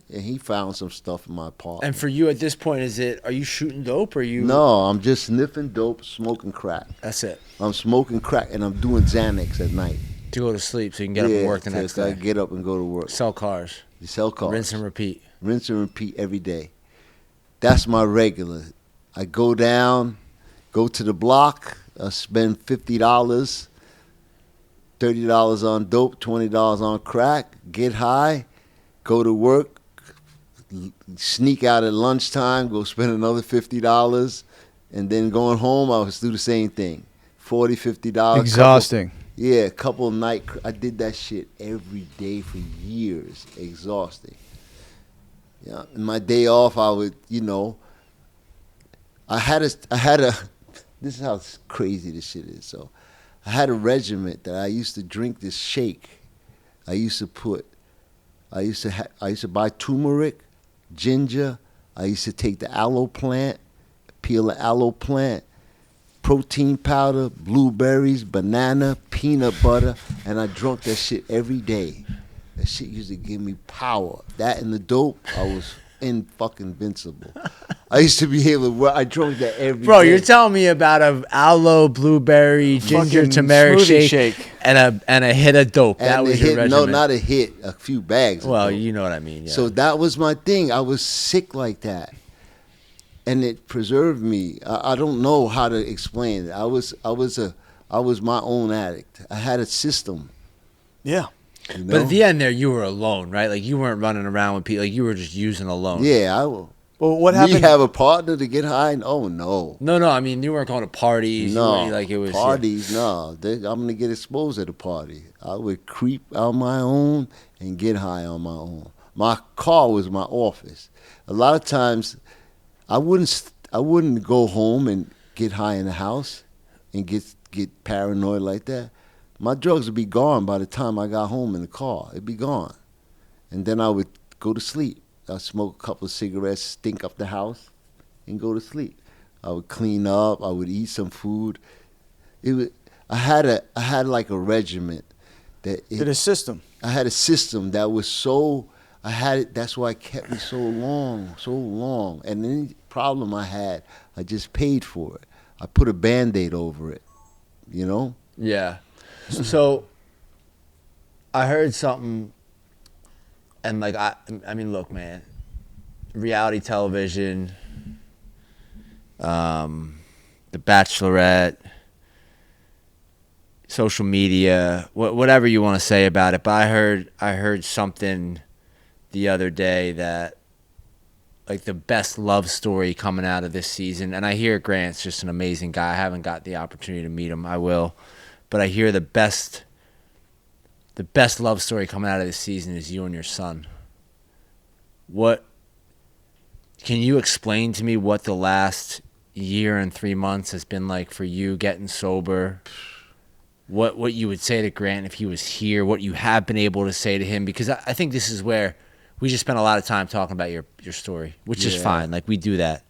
and he found some stuff in my apartment. And for you at this point, are you shooting dope or you? No, I'm just sniffing dope, smoking crack. That's it. I'm smoking crack, and I'm doing Xanax at night. To go to sleep so you can get up and work the next so I day. get up and go to work. Sell cars. You sell cars. Rinse and repeat. Rinse and repeat every day. That's my regular. I go down, go to the block, I spend $50, $30 on dope, $20 on crack, get high, go to work, sneak out at lunchtime, go spend another $50, and then going home, I was do the same thing. $40, $50. Exhausting. A couple night. I did that shit every day for years. Exhausting. Yeah, and my day off, I would, you know, I had a. This is how crazy this shit is. So, I had a regiment that I used to drink this shake. I used to buy turmeric, ginger. I used to take the aloe plant, peel the aloe plant, protein powder, blueberries, banana, peanut butter, and I drunk that shit every day. That shit used to give me power. That and the dope, I was fucking invincible. I used to be able to. I drank that every Bro, day. you're telling me about a aloe, blueberry, ginger, Fucking turmeric smoothie shake and a hit of dope. That and was a your hit, regimen. no, not a hit, a few bags. of Well, dope. you know what I mean. Yeah. So that was my thing. I was sick like that, and it preserved me. I don't know how to explain it. I was my own addict. I had a system. Yeah. You know? But at the end there, you were alone, right? Like you weren't running around with people. Like you were just using alone. Yeah, I will. Well, what Me happened? have a partner to get high? Oh no. No. I mean, you weren't going to parties. You No, weren't, like it was parties. No, I'm gonna get exposed at a party. I would creep on my own and get high on my own. My car was my office. A lot of times, I wouldn't go home and get high in the house and get paranoid like that. My drugs would be gone by the time I got home in the car. It'd be gone, and then I would go to sleep. I'd smoke a couple of cigarettes, stink up the house, and go to sleep. I would clean up. I would eat some food. I had like a regiment Did a system. I had a system that was so. I had it. That's why it kept me so long. And any problem I had, I just paid for it. I put a Band-Aid over it. You know. Yeah. So I heard something, and like I mean, look, man, reality television, the Bachelorette, social media, whatever you want to say about it. But I heard something the other day that like the best love story coming out of this season, and I hear Grant's just an amazing guy. I haven't got the opportunity to meet him. I will. But I hear the best love story coming out of this season is you and your son. What can you explain to me what the last year and 3 months has been like for you getting sober? What you would say to Grant if he was here, what you have been able to say to him, because I think this is where we just spent a lot of time talking about your story, which is fine. Like we do that.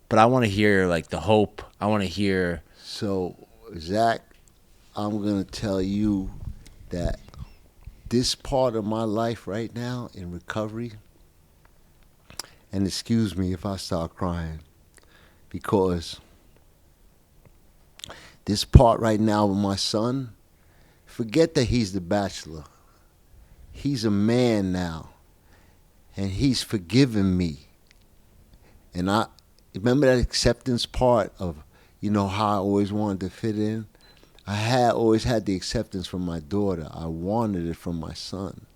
But I want to hear like the hope. I want to hear. So, Zach, I'm going to tell you that this part of my life right now in recovery, and excuse me if I start crying, because this part right now with my son forget that he's the bachelor. He's a man now, and he's forgiven me. And I remember that acceptance part of, how I always wanted to fit in. I had always had the acceptance from my daughter. I wanted it from my son.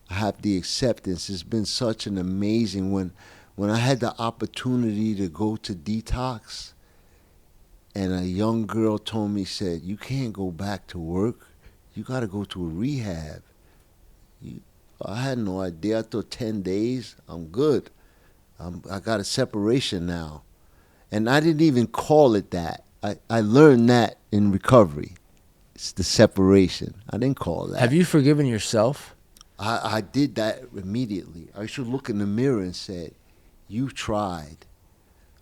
I have the acceptance. It's been such an amazing when I had the opportunity to go to detox, and a young girl told me, said, "You can't go back to work. You got to go to a rehab." I had no idea. I thought 10 days, I'm good. I got a separation now. And I didn't even call it that. I learned that in recovery. It's the separation. I didn't call that. Have you forgiven yourself? I did that immediately. I should look in the mirror and said, "You tried."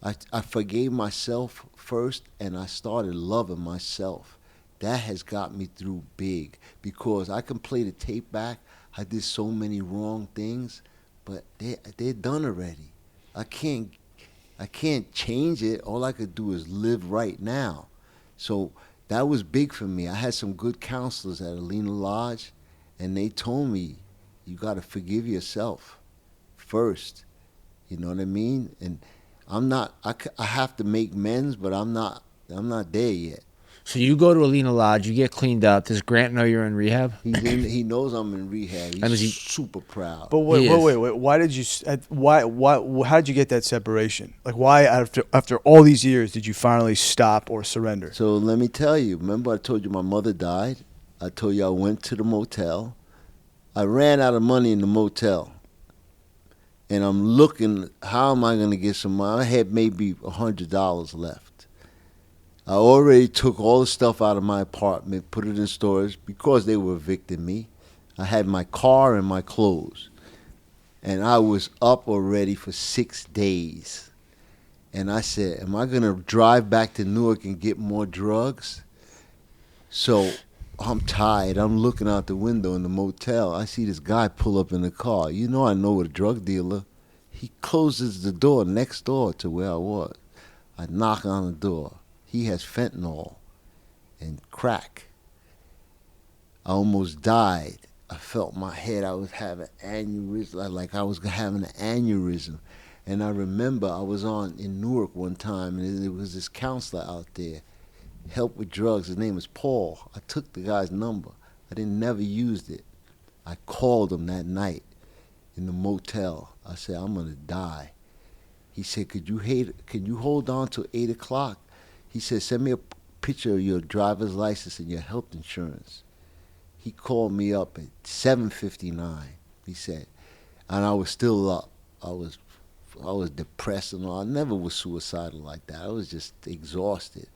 I forgave myself first, and I started loving myself. That has got me through big, because I can play the tape back. I did so many wrong things, but they're done already. I can't change it. All I could do is live right now. So that was big for me. I had some good counselors at Alina Lodge, and they told me, you got to forgive yourself first. You know what I mean? And I have to make amends, but I'm not there yet. So you go to Alina Lodge, you get cleaned up. Does Grant know you're in rehab? He knows I'm in rehab. He's super proud. But wait. Why did you? How did you get that separation? Like, why after all these years did you finally stop or surrender? So let me tell you. Remember, I told you my mother died. I told you I went to the motel. I ran out of money in the motel, and I'm looking. How am I going to get some money? I had maybe $100 left. I already took all the stuff out of my apartment, put it in storage, because they were evicting me. I had my car and my clothes. And I was up already for 6 days. And I said, am I going to drive back to Newark and get more drugs? So I'm tired. I'm looking out the window in the motel. I see this guy pull up in the car. I know a drug dealer. He closes the door next door to where I was. I knock on the door. He has fentanyl and crack. I almost died. I felt my head. I was having aneurysm, like I was having an aneurysm. And I remember I was in Newark one time, and there was this counselor out there, help with drugs. His name was Paul. I took the guy's number. I never used it. I called him that night in the motel. I said, I'm gonna die. He said, could you hold on till 8 o'clock? He said, send me a picture of your driver's license and your health insurance. He called me up at 7:59, he said, and I was still up. I was depressed and all. I never was suicidal like that. I was just exhausted.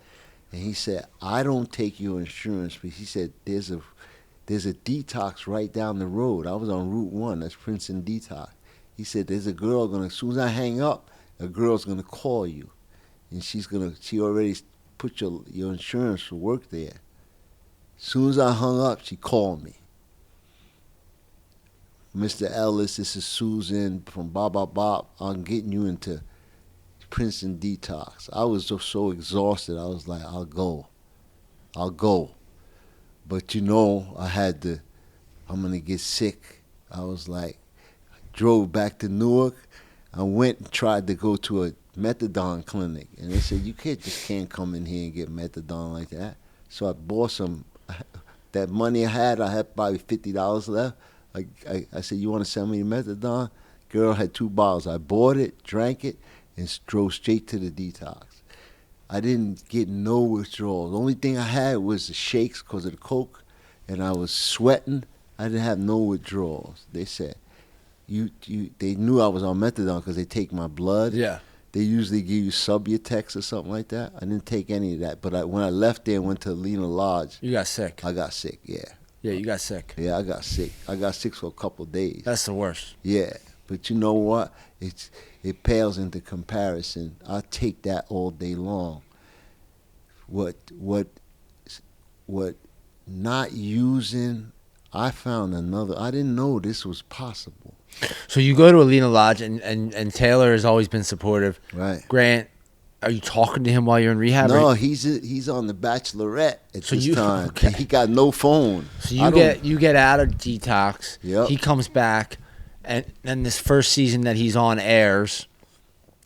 And he said, I don't take your insurance, but he said, there's a detox right down the road. I was on Route 1, that's Princeton Detox. He said, there's a girl as soon as I hang up, a girl's gonna call you. And she already put your insurance to work there. As soon as I hung up, she called me. Mr. Ellis, this is Susan from Bob. I'm getting you into Princeton Detox. I was just so exhausted. I was like, I'll go. But I'm going to get sick. I was like, I drove back to Newark. I went and tried to go to a methadone clinic, and they said, you can't come in here and get methadone like that. So I bought some. That money I had probably $50 left. I said, you want to send me methadone? Girl had 2 bottles. I bought it, drank it, and drove straight to the detox. I didn't get no withdrawal. The only thing I had was the shakes because of the coke, and I was sweating. I didn't have no withdrawals. They said, they knew I was on methadone because they take my blood. Yeah. They usually give you Subutex or something like that. I didn't take any of that. But when I left there and went to Alina Lodge. You got sick. I got sick, yeah. Yeah, you got sick. Yeah, I got sick. I got sick for a couple of days. That's the worst. Yeah. But you know what? It pales into comparison. I take that all day long. What not using, I found another. I didn't know this was possible. So you go to Alina Lodge, and Taylor has always been supportive. Right. Grant are you talking to him while you're in rehab? No, he's on the Bachelorette at this time. Okay. He got no phone. So you get out of detox. Yep. He comes back, and then this first season that he's on airs,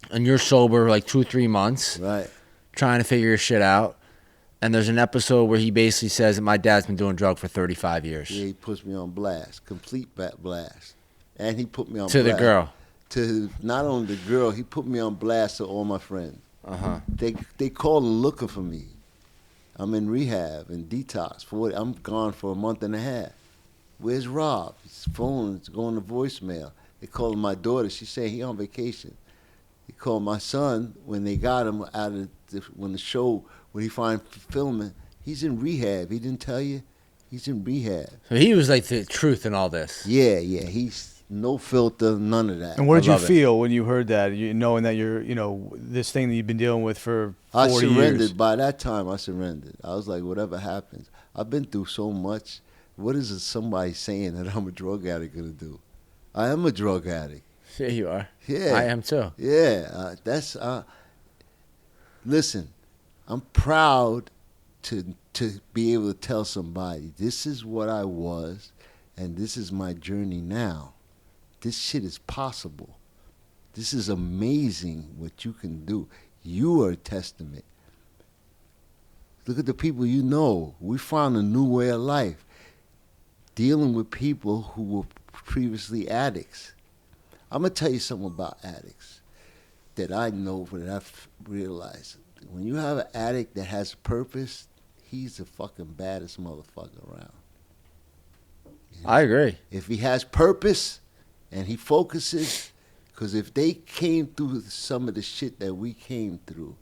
and you're sober like 2 or 3 months, Right. trying to figure your shit out. And there's an episode where he basically says that my dad's been doing drugs for 35 years. Yeah, he puts me on blast, complete blast, and he put me on To blast. the girl. To not only the girl, he put me on blast to all my friends. Uh-huh. They call and looking for me. I'm in rehab and detox. I'm gone for a month and a half. Where's Rob? His phone is going to voicemail. They call my daughter. She saying he on vacation. They called my son when they got him out of when he find filming. He's in rehab. He didn't tell you. He's in rehab. So he was like the truth in all this. Yeah. He's no filter, none of that. And what did you love it. feel when you heard that? Knowing that you're, this thing that you've been dealing with for 40 I surrendered. years. By that time, I surrendered. I was like, whatever happens. I've been through so much. What is somebody saying that I'm a drug addict going to do? I am a drug addict. Yeah, you are. Yeah. I am too. Yeah. Listen, I'm proud to be able to tell somebody, this is what I was, and this is my journey now. This shit is possible. This is amazing what you can do. You are a testament. Look at the people you know. We found a new way of life. Dealing with people who were previously addicts. I'm going to tell you something about addicts that I know, that I've realized. When you have an addict that has purpose, he's the fucking baddest motherfucker around. I agree. If he has purpose and he focuses, because if they came through some of the shit that we came through,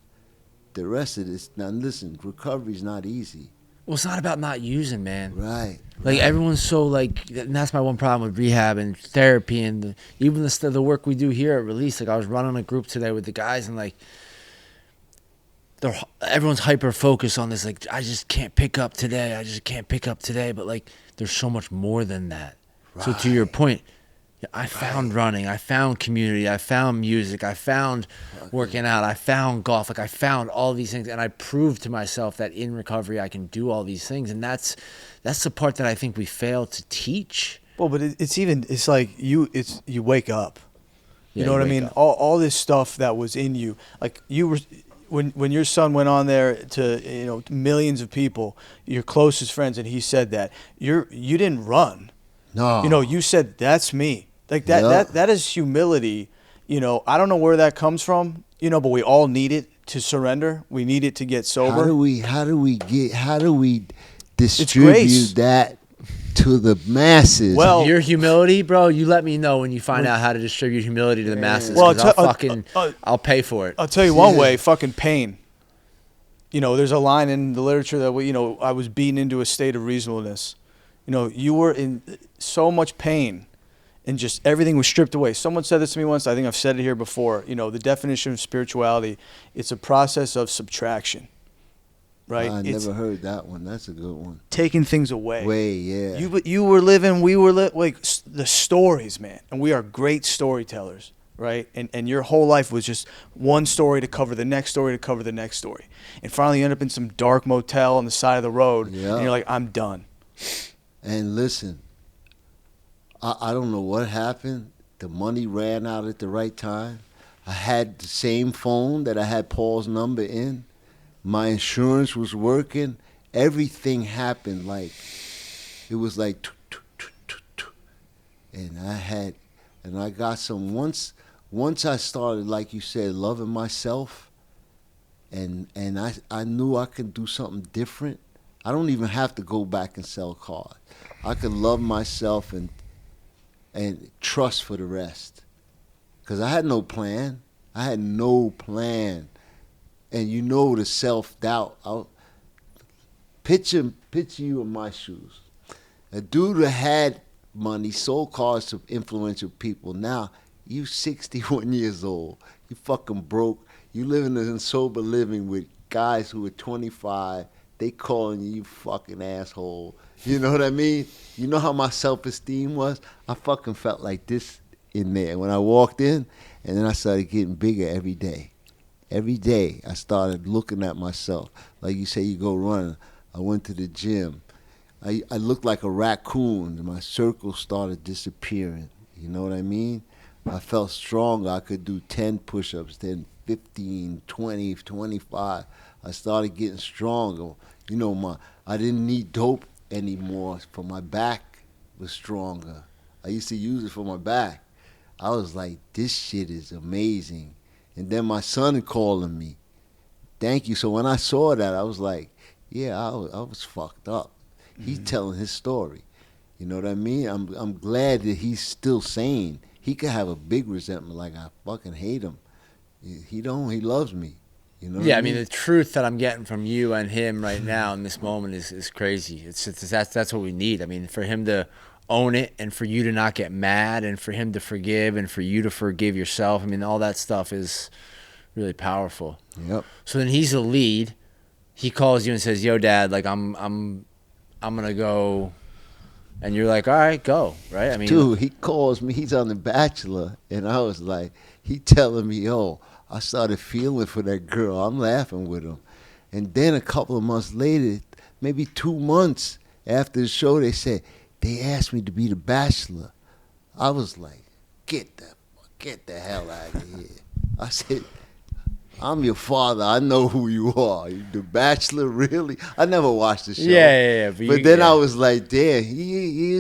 the rest of this, now listen, recovery's not easy. Well, it's not about not using, man. Right. Like everyone's so like, and that's my one problem with rehab and therapy and even the work we do here at Release. Like I was running a group today with the guys and like, everyone's hyper focused on this. Like I just can't pick up today. I just can't pick up today. But like, there's so much more than that. Right. So to your point, I found running. I found community. I found music. I found working out. I found golf. Like I found all these things, and I proved to myself that in recovery I can do all these things. And that's the part that I think we fail to teach. Well, but it's like you wake up. You know what I mean? All this stuff that was in you, like you were. When your son went on there to millions of people, your closest friends, and he said that you didn't run. No. You said that's me. Like that is humility. I don't know where that comes from. But we all need it to surrender. We need it to get sober. How do we distribute that to the masses? Well, your humility, bro. You let me know when you find out how to distribute humility to the masses. Well, I'll pay for it. I'll tell you one way. Fucking pain. There's a line in the literature that I was beaten into a state of reasonableness. You were in so much pain, and just everything was stripped away. Someone said this to me once. I think I've said it here before. The definition of spirituality, it's a process of subtraction. Right? I never heard that one. That's a good one. Taking things away. Yeah. You were living, we were like the stories, man. And we are great storytellers, right? And your whole life was just one story to cover the next story to cover the next story. And finally you end up in some dark motel on the side of the road, and you're like, I'm done. And listen, I don't know what happened. The money ran out at the right time. I had the same phone that I had Paul's number in. My insurance was working. Everything happened it was like, and I got some, once I started, like you said, loving myself, and I knew I could do something different. I don't even have to go back and sell cars. I could love myself and trust for the rest. Because I had no plan. And the self-doubt. Picture you in my shoes. A dude who had money, sold cars to influential people. Now, you 61 years old. You fucking broke. You living in sober living with guys who are 25. They calling you fucking asshole. You know what I mean? You know how my self-esteem was? I fucking felt like this in there when I walked in, and then I started getting bigger every day. Every day I started looking at myself. Like you say, you go running. I went to the gym. I looked like a raccoon, and my circles started disappearing. You know what I mean? I felt stronger. I could do 10 push-ups, then 15, 20, 25. I started getting stronger. You know, I didn't need dope anymore, for my back was stronger. I used to use it for my back. I was like, this shit is amazing. And then my son calling me. Thank you. So when I saw that, I was like, yeah, I was fucked up. He's telling his story. You know what I mean? I'm glad that he's still sane. He could have a big resentment, like I fucking hate him. He don't. He loves me. You know. Yeah, I mean the truth that I'm getting from you and him right now in this moment is crazy. That's what we need. I mean, for him to own it and for you to not get mad and for him to forgive and for you to forgive yourself. I mean, all that stuff is really powerful. Yep. So then he's the lead. He calls you and says, "Yo, Dad, like I'm gonna go," and you're like, "All right, go." Right? I mean, dude, he calls me. He's on The Bachelor, and I was like, he telling me, "Yo, I started feeling for that girl." I'm laughing with him, and then a couple of months later, maybe 2 months after the show, they said they asked me to be The Bachelor. I was like, get the hell out of here. I said, I'm your father. I know who you are. The Bachelor, really? I never watched the show. Yeah. But then I was like, damn, he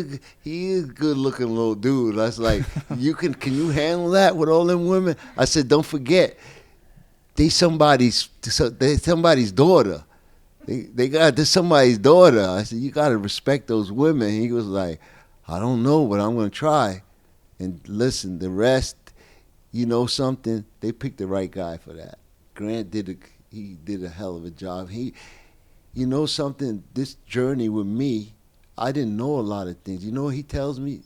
is a good-looking little dude. I was like, can you handle that with all them women? I said, don't forget, they somebody's daughter. They're somebody's daughter. I said, you got to respect those women. He was like, I don't know, but I'm going to try. And listen, the rest, you know something? They picked the right guy for that. Grant did a hell of a job. You know something? This journey with me, I didn't know a lot of things. You know what he tells me,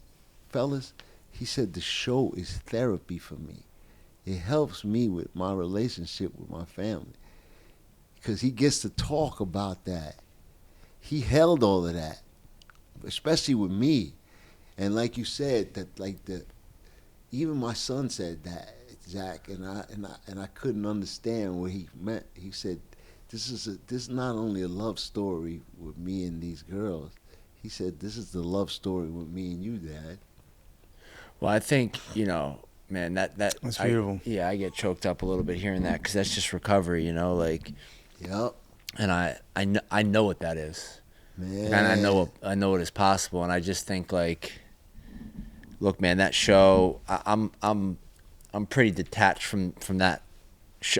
fellas? He said the show is therapy for me. It helps me with my relationship with my family because he gets to talk about that. He held all of that, especially with me. And like you said, even my son said that. Zac, and I couldn't understand what he meant. He said, "This is not only a love story with me and these girls." He said, "This is the love story with me and you, Dad." Well, I think man, that's beautiful. I get choked up a little bit hearing that because that's just recovery, like. Yep. And I know what that is, man. And I know what is possible, and I just think like, look, man, that show, I'm pretty detached from that.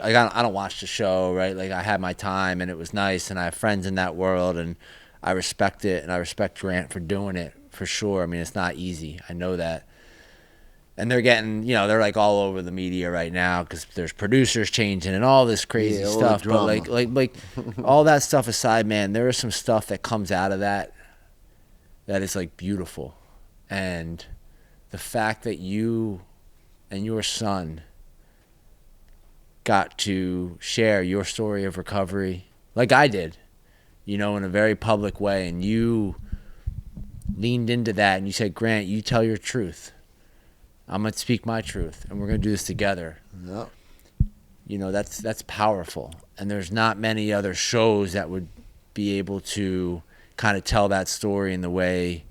Like, I don't watch the show, right? Like I had my time and it was nice, and I have friends in that world, and I respect it, and I respect Grant for doing it for sure. I mean, it's not easy. I know that. And they're getting, they're like all over the media right now because there's producers changing and all this crazy stuff. But like all that stuff aside, man, there is some stuff that comes out of that is like beautiful, and the fact that you and your son got to share your story of recovery like I did, in a very public way, and you leaned into that and you said, Grant, you tell your truth. I'm going to speak my truth, and we're going to do this together. Yep. That's powerful, and there's not many other shows that would be able to kind of tell that story in the way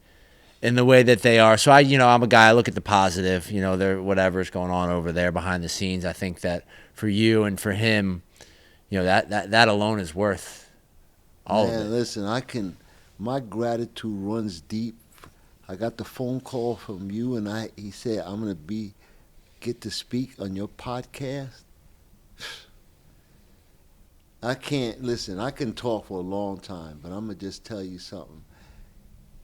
that they are. So I'm a guy, I look at the positive, there, whatever's going on over there behind the scenes. I think that for you and for him, that alone is worth all of it. Listen, my gratitude runs deep. I got the phone call from you, and he said, I'm going to get to speak on your podcast. I can talk for a long time, but I'm going to just tell you something,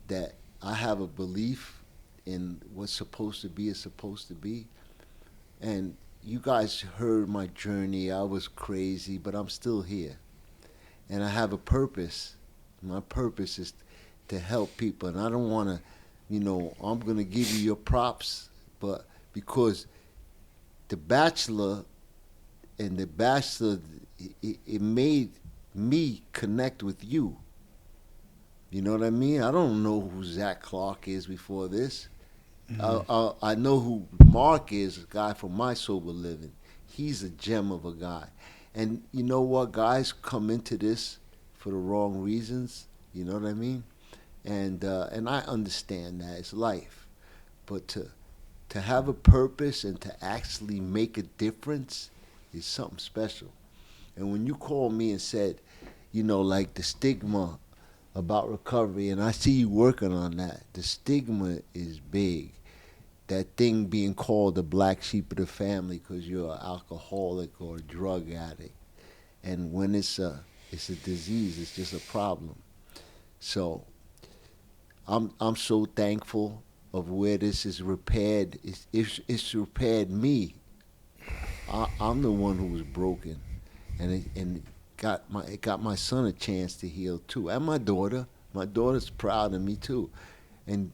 that I have a belief in what's supposed to be is supposed to be. And you guys heard my journey. I was crazy, but I'm still here. And I have a purpose. My purpose is to help people. And I don't want to, I'm going to give you your props, but because The Bachelor, it made me connect with you. You know what I mean? I don't know who Zac Clark is before this. Mm-hmm. I know who Mark is, a guy from My Sober Living. He's a gem of a guy. And you know what? Guys come into this for the wrong reasons. You know what I mean? And I understand that it's life, but to have a purpose and to actually make a difference is something special. And when you called me and said, you know, like the stigma about recovery, and I see you working on that. The stigma is big. That thing being called the black sheep of the family because you're an alcoholic or a drug addict, and when it's a disease, it's just a problem. So I'm so thankful of where this is repaired. It's repaired me. I'm the one who was broken, and it got my son a chance to heal too, and my daughter. My daughter's proud of me too, and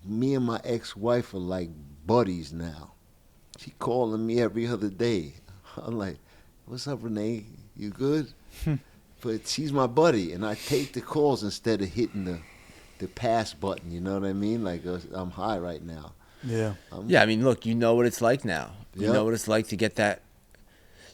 me and my ex-wife are like buddies now. She calling me every other day. I'm like, "What's up, Renee? You good?" But she's my buddy, and I take the calls instead of hitting the pass button. You know what I mean? Like I'm high right now. Yeah. Yeah, I mean, look, you know what it's like now. You Yep. know what it's like to get that.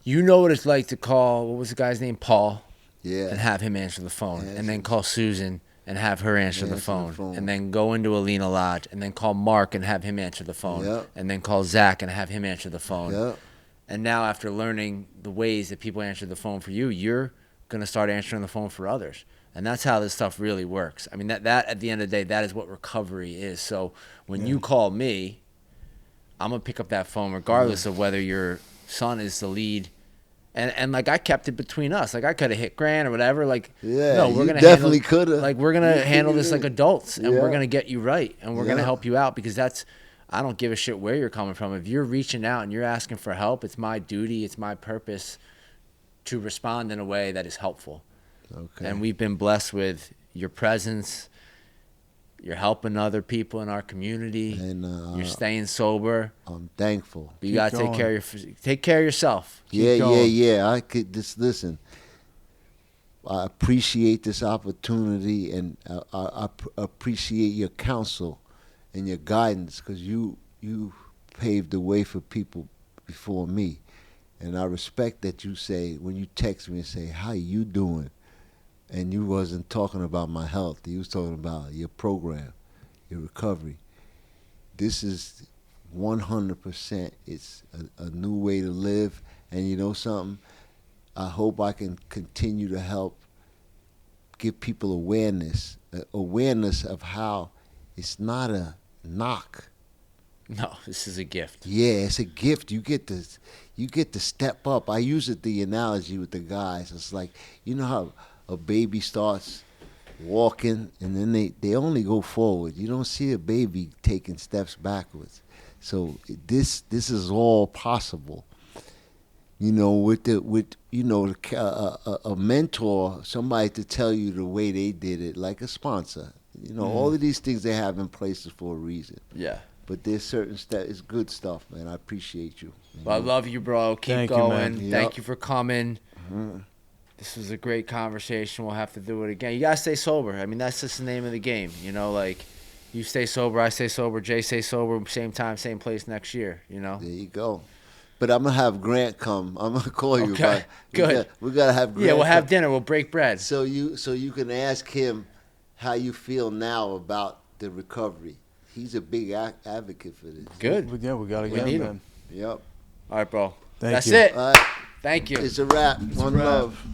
You know what it's like to call, what was the guy's name? Paul. Yeah. And have him answer the phone. Yes. And then call Susan and have her answer the phone. And then go into Alina Lodge and then call Mark and have him answer the phone. Yep. And then call Zac and have him answer the phone. Yep. And now after learning the ways that people answer the phone for you, you're going to start answering the phone for others. And that's how this stuff really works. I mean, that at the end of the day, that is what recovery is. So when you call me, I'm going to pick up that phone regardless of whether your son is the lead. And like I kept it between us. Like I could have hit Grant or whatever. Like no, we're gonna definitely could have. Like we're gonna handle this like adults, and we're Yeah. gonna get you right, and we're gonna help you out because that's. I don't give a shit where you're coming from. If you're reaching out and you're asking for help, it's my duty, it's my purpose to respond in a way that is helpful. Okay. And we've been blessed with your presence. You're helping other people in our community. And you're staying sober. I'm thankful. But you gotta take care of yourself. Yeah. I could just listen. I appreciate this opportunity, and I appreciate your counsel and your guidance because you paved the way for people before me, and I respect that you say when you text me and say how you doing, and you wasn't talking about my health. You was talking about your program, your recovery. This is 100%. It's a new way to live, and you know something. I hope I can continue to help give people awareness of how it's not a knock. No, this is a gift. Yeah, it's a gift. You get to step up. I use the analogy with the guys. It's like, you know how a baby starts walking and then they only go forward. You don't see a baby taking steps backwards. So this is all possible. You know, with a mentor, somebody to tell you the way they did it, like a sponsor. You know, all of these things they have in places for a reason. Yeah. But there's certain stuff. It's good stuff, man. I appreciate you. Well, I love you, bro. Keep Thank you, going. man. Thank Yep. you for coming. This was a great conversation. We'll have to do it again. You gotta stay sober. I mean, that's just the name of the game. You know, like you stay sober, I stay sober, Jay stay sober, same time, same place next year. You know. There you go. But I'm gonna have Grant come. I'm gonna call you. Okay. Good. We gotta have Grant. Yeah, we'll have come. dinner. We'll break bread. So you can ask him how you feel now about the recovery. He's a big advocate for this. Good. Yeah, we gotta We get need him, him. man. Yep. All right, bro. Thank That's you. it. All right. Thank you. It's a wrap. One wrap. love.